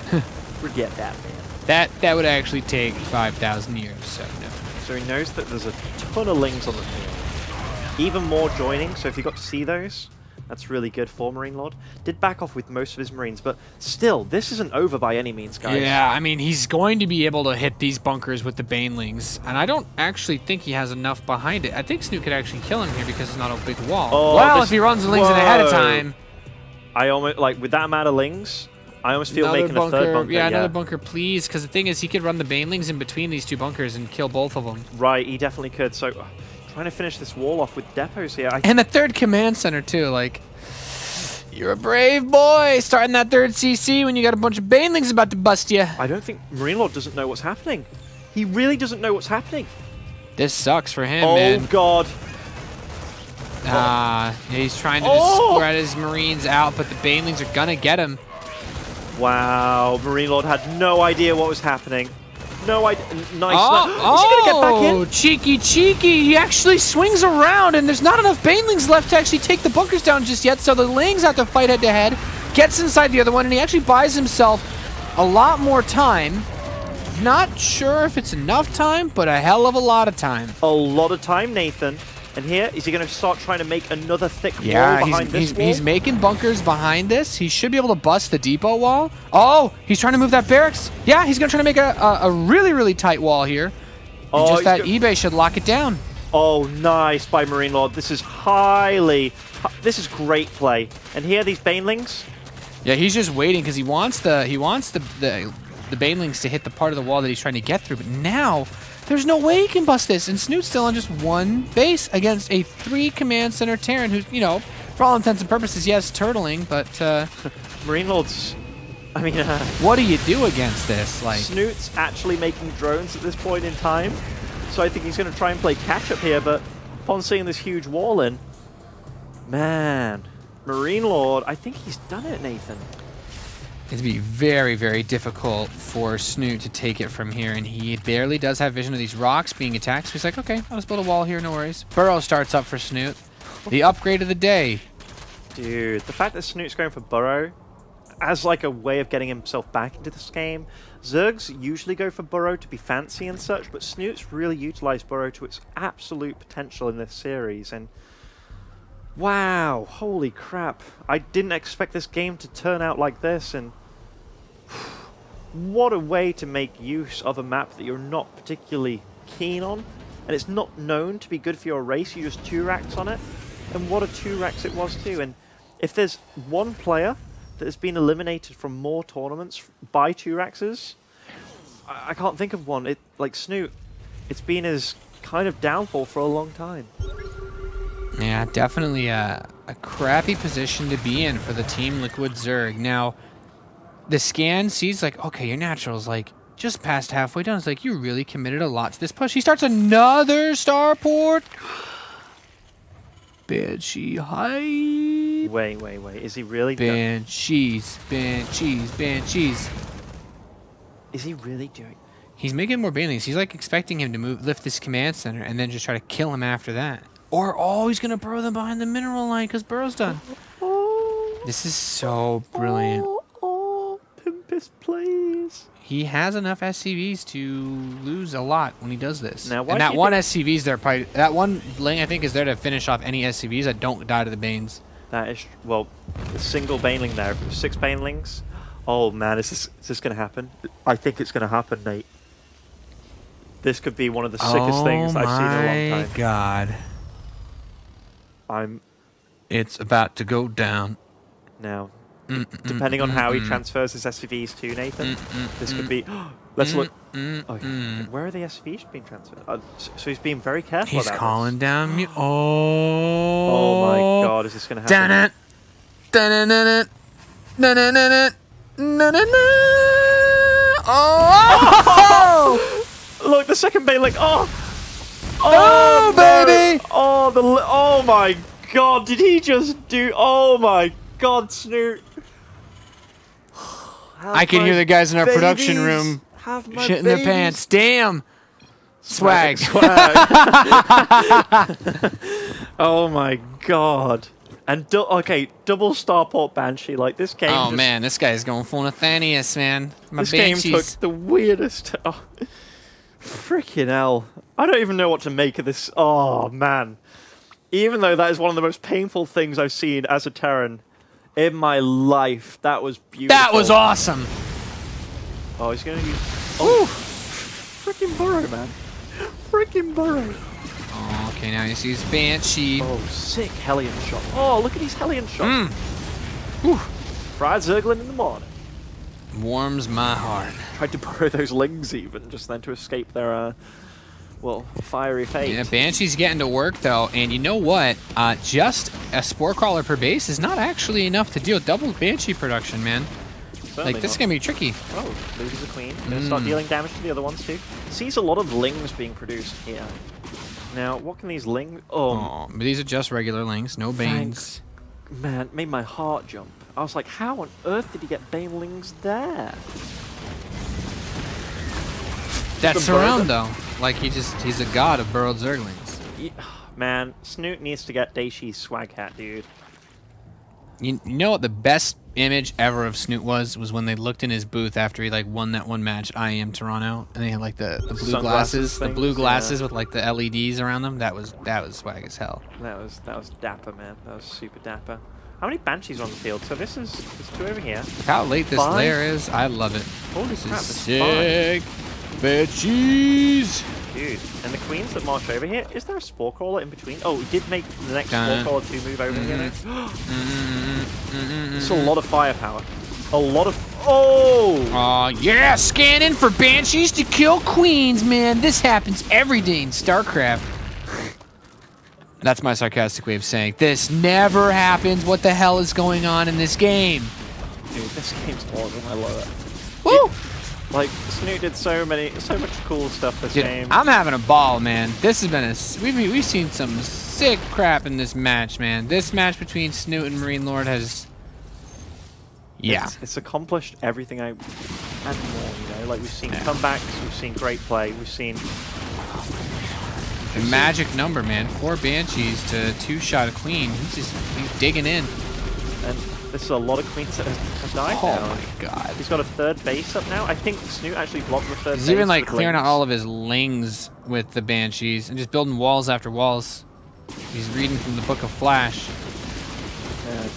Speaker 2: Forget that, man.
Speaker 1: That would actually take 5,000 years, so no.
Speaker 2: So he knows that there's a ton of Lings on the field. Even more joining, so if you got to see those, that's really good for Marine Lord. Did back off with most of his Marines, but still, this isn't over by any means, guys.
Speaker 1: Yeah, I mean, he's going to be able to hit these bunkers with the Banelings, and I don't actually think he has enough behind it. I think Snoot could actually kill him here because it's not a big wall.
Speaker 2: Oh,
Speaker 1: well, if he runs the Lings in ahead of time...
Speaker 2: I almost, like, with that amount of Lings, I almost feel making a third bunker.
Speaker 1: Yeah, another bunker, please, because the thing is, he could run the Banelings in between these two bunkers and kill both of them.
Speaker 2: Right, he definitely could, so... Trying to finish this wall off with depots here.
Speaker 1: And a third command center, too, like... You're a brave boy, starting that third CC when you got a bunch of Banelings about to bust you.
Speaker 2: I don't think Marine Lord doesn't know what's happening. He really doesn't know what's happening.
Speaker 1: This sucks for him,
Speaker 2: oh,
Speaker 1: man.
Speaker 2: Oh, God.
Speaker 1: He's trying to just spread his Marines out, but the Banelings are gonna get him.
Speaker 2: Wow, Marine Lord had no idea what was happening. No idea. Nice.
Speaker 1: Oh,
Speaker 2: is he gonna get back in?
Speaker 1: Cheeky. He actually swings around, and there's not enough Banelings left to actually take the bunkers down just yet, so the Lings have to fight head-to-head. Gets inside the other one, and he actually buys himself a lot more time. Not sure if it's enough time, but a hell of a lot of time.
Speaker 2: A lot of time, Nathan. And here, is he going to start trying to make another thick wall behind this wall?
Speaker 1: He's making bunkers behind this. He should be able to bust the depot wall. Oh, he's trying to move that barracks. Yeah, he's going to try to make a really, really tight wall here. And just that eBay should lock it down.
Speaker 2: Oh, nice by Marine Lord. This is this is great play. And here, these Banelings.
Speaker 1: Yeah, he's just waiting because he wants the Banelings to hit the part of the wall that he's trying to get through. But now... there's no way he can bust this, and Snoot's still on just one base against a 3 command center Terran who's, you know, for all intents and purposes, yes, turtling, but...
Speaker 2: Marine Lord's... I mean...
Speaker 1: what do you do against this? Like,
Speaker 2: Snoot's actually making drones at this point in time, so I think he's going to try and play catch-up here, but upon seeing this huge wall in... Man, Marine Lord, I think he's done it, Nathan.
Speaker 1: It'd be very, very difficult for Snoot to take it from here, and he barely does have vision of these rocks being attacked, so he's like, okay, I'll just build a wall here, no worries. Burrow starts up for Snoot. The upgrade of the day.
Speaker 2: Dude, the fact that Snoot's going for Burrow as like a way of getting himself back into this game. Zergs usually go for Burrow to be fancy and such, but Snoot's really utilized Burrow to its absolute potential in this series, and wow, holy crap. I didn't expect this game to turn out like this, and what a way to make use of a map that you're not particularly keen on, and it's not known to be good for your race. You just 2-racks on it, and what a 2-racks it was too. And if there's one player that has been eliminated from more tournaments by 2-raxes, I can't think of one. Like Snoot, it's been his kind of downfall for a long time.
Speaker 1: Yeah, definitely a crappy position to be in for the Team Liquid Zerg. Now, the scan sees like, okay, your natural's like just past halfway done. It's like, you really committed a lot to this push. He starts another starport. Banshee hype.
Speaker 2: Wait. Is he really
Speaker 1: Banshees.
Speaker 2: Is he really doing...
Speaker 1: He's making more Banelings. He's like expecting him to lift this command center and then just try to kill him after that. Or, oh, he's going to burrow them behind the mineral line because Burrow's done. This is so brilliant.
Speaker 2: Pimpus, please.
Speaker 1: He has enough SCVs to lose a lot when he does this.
Speaker 2: Now,
Speaker 1: and that one SCV's there, probably, that one Ling, I think, is there to finish off any SCVs that don't die to the Banes.
Speaker 2: That is, well, a single Baneling there. 6 Banelings. Oh, man, is this going to happen? I think it's going to happen, Nate. This could be one of the sickest things I've seen in a long time.
Speaker 1: Oh, my God. It's about to go down.
Speaker 2: Now, depending on how he transfers his SCVs to Nathan, this could be... Let's look. Okay. Where are the SCVs being transferred? So he's being very careful about this.
Speaker 1: He's calling down...
Speaker 2: Oh my God, is this going to happen?
Speaker 1: Oh!
Speaker 2: Look, the second Baneling.
Speaker 1: Oh, baby!
Speaker 2: Oh my God! Did he just do? Oh my God, Snoot!
Speaker 1: I can hear the guys in our production room shitting their pants. Damn! Swag.
Speaker 2: Oh my God! And okay, double Starport Banshee. Like this game.
Speaker 1: Oh man, this guy's going full Nathanius, man. My
Speaker 2: This game
Speaker 1: Banshees.
Speaker 2: took the weirdest. Oh, freaking hell! I don't even know what to make of this. Oh man! Even though that is one of the most painful things I've seen as a Terran in my life, that was beautiful.
Speaker 1: That was awesome.
Speaker 2: Oh, he's gonna use. Oh, freaking burrow, man! Freaking burrow!
Speaker 1: Oh, okay, now he sees Banshee.
Speaker 2: Oh, sick Hellion shot! Oh, look at these Hellion shots!
Speaker 1: Whew.
Speaker 2: Fried Zerglin in the morning.
Speaker 1: Warms my heart.
Speaker 2: Tried to burrow those lings even just then to escape their, well, fiery fate.
Speaker 1: Yeah, Banshee's getting to work though, and you know what? Just a Spore Crawler per base is not actually enough to deal double Banshee production, man.
Speaker 2: Certainly
Speaker 1: Like, this
Speaker 2: not.
Speaker 1: is gonna be tricky.
Speaker 2: Oh, loses a queen. Gonna start dealing damage to the other ones too. Sees a lot of lings being produced here. Now, what can these lings?
Speaker 1: Oh, but these are just regular lings, no Banes.
Speaker 2: Man, made my heart jump. I was like, how on earth did he get banelings there?
Speaker 1: That's
Speaker 2: the bird.
Speaker 1: surround though. Like he's a god of burrowed Zerglings.
Speaker 2: Yeah, man, Snoot needs to get Daishi's swag hat, dude.
Speaker 1: You know what the best image ever of Snoot was when they looked in his booth after he like won that one match at IEM Toronto, and they had like the blue
Speaker 2: Sunglasses
Speaker 1: glasses, the
Speaker 2: things,
Speaker 1: blue glasses
Speaker 2: yeah.
Speaker 1: with like the LEDs around them. That was swag as hell.
Speaker 2: That was dapper, man. That was super dapper. How many Banshees are on the field? So there's two over here.
Speaker 1: Look how late this
Speaker 2: Five?
Speaker 1: layer is. I love it.
Speaker 2: Holy
Speaker 1: This
Speaker 2: crap,
Speaker 1: is
Speaker 2: there's
Speaker 1: sick. Banshees.
Speaker 2: Dude, and the queens that march over here, is there a Spore Crawler in between? Oh, we did make the next
Speaker 1: Dun.
Speaker 2: Spore Crawler to move over here.
Speaker 1: Mm-hmm.
Speaker 2: It's a lot of firepower. A lot of... Oh!
Speaker 1: Aw, yeah, scanning for Banshees to kill queens, man. This happens every day in StarCraft. That's my sarcastic way of saying, this never happens. What the hell is going on in this game?
Speaker 2: Dude, this game's awesome. I love it.
Speaker 1: Woo!
Speaker 2: Like, Snoot did so much cool stuff this
Speaker 1: Dude,
Speaker 2: game.
Speaker 1: I'm having a ball, man. This has been we've seen some sick crap in this match, man. This match between Snoot and Marine Lord has... Yeah.
Speaker 2: It's accomplished everything I and more, you know? Like, we've seen comebacks, we've seen great play, we've seen...
Speaker 1: The magic number, man. 4 Banshees to 2-shot a queen. He's digging in.
Speaker 2: And this is a lot of queens that have died
Speaker 1: Oh
Speaker 2: now.
Speaker 1: my god.
Speaker 2: He's got a third base up now. I think Snoot actually blocked the third base.
Speaker 1: He's even like
Speaker 2: with
Speaker 1: clearing out
Speaker 2: lings.
Speaker 1: all of his lings with the Banshees and just building walls after walls. He's reading from the Book of Flash.
Speaker 2: Yeah.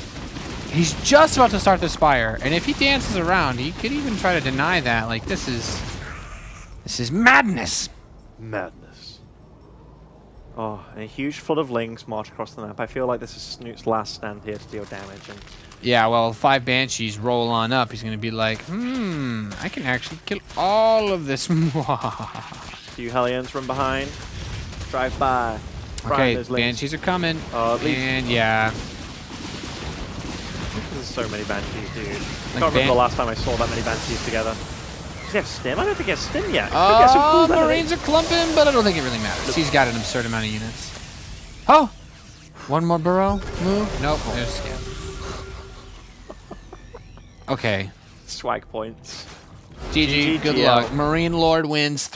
Speaker 1: He's just about to start the Spire, and if he dances around, he could even try to deny that. Like, this is madness.
Speaker 2: Madness. Oh, and a huge flood of lings march across the map. I feel like this is Snoot's last stand here to deal damage. And
Speaker 1: Yeah, well, 5 Banshees roll on up. He's gonna be like, I can actually kill all of this.
Speaker 2: few Hellions from behind. Drive by.
Speaker 1: Okay,
Speaker 2: Those lings.
Speaker 1: Banshees are coming.
Speaker 2: At least-
Speaker 1: And yeah.
Speaker 2: There's so many Banshees, dude. I
Speaker 1: Like
Speaker 2: can't remember the last time I saw that many Banshees together. Does he have Stim? I don't think he has Stim yet. He could get some cool benefit.
Speaker 1: Marines are clumping, but I don't think it really matters. He's got an absurd amount of units. Oh! One more burrow move? Nope, there's scan. Okay.
Speaker 2: Swag points.
Speaker 1: GG, good
Speaker 2: GG,
Speaker 1: luck. Marine Lord wins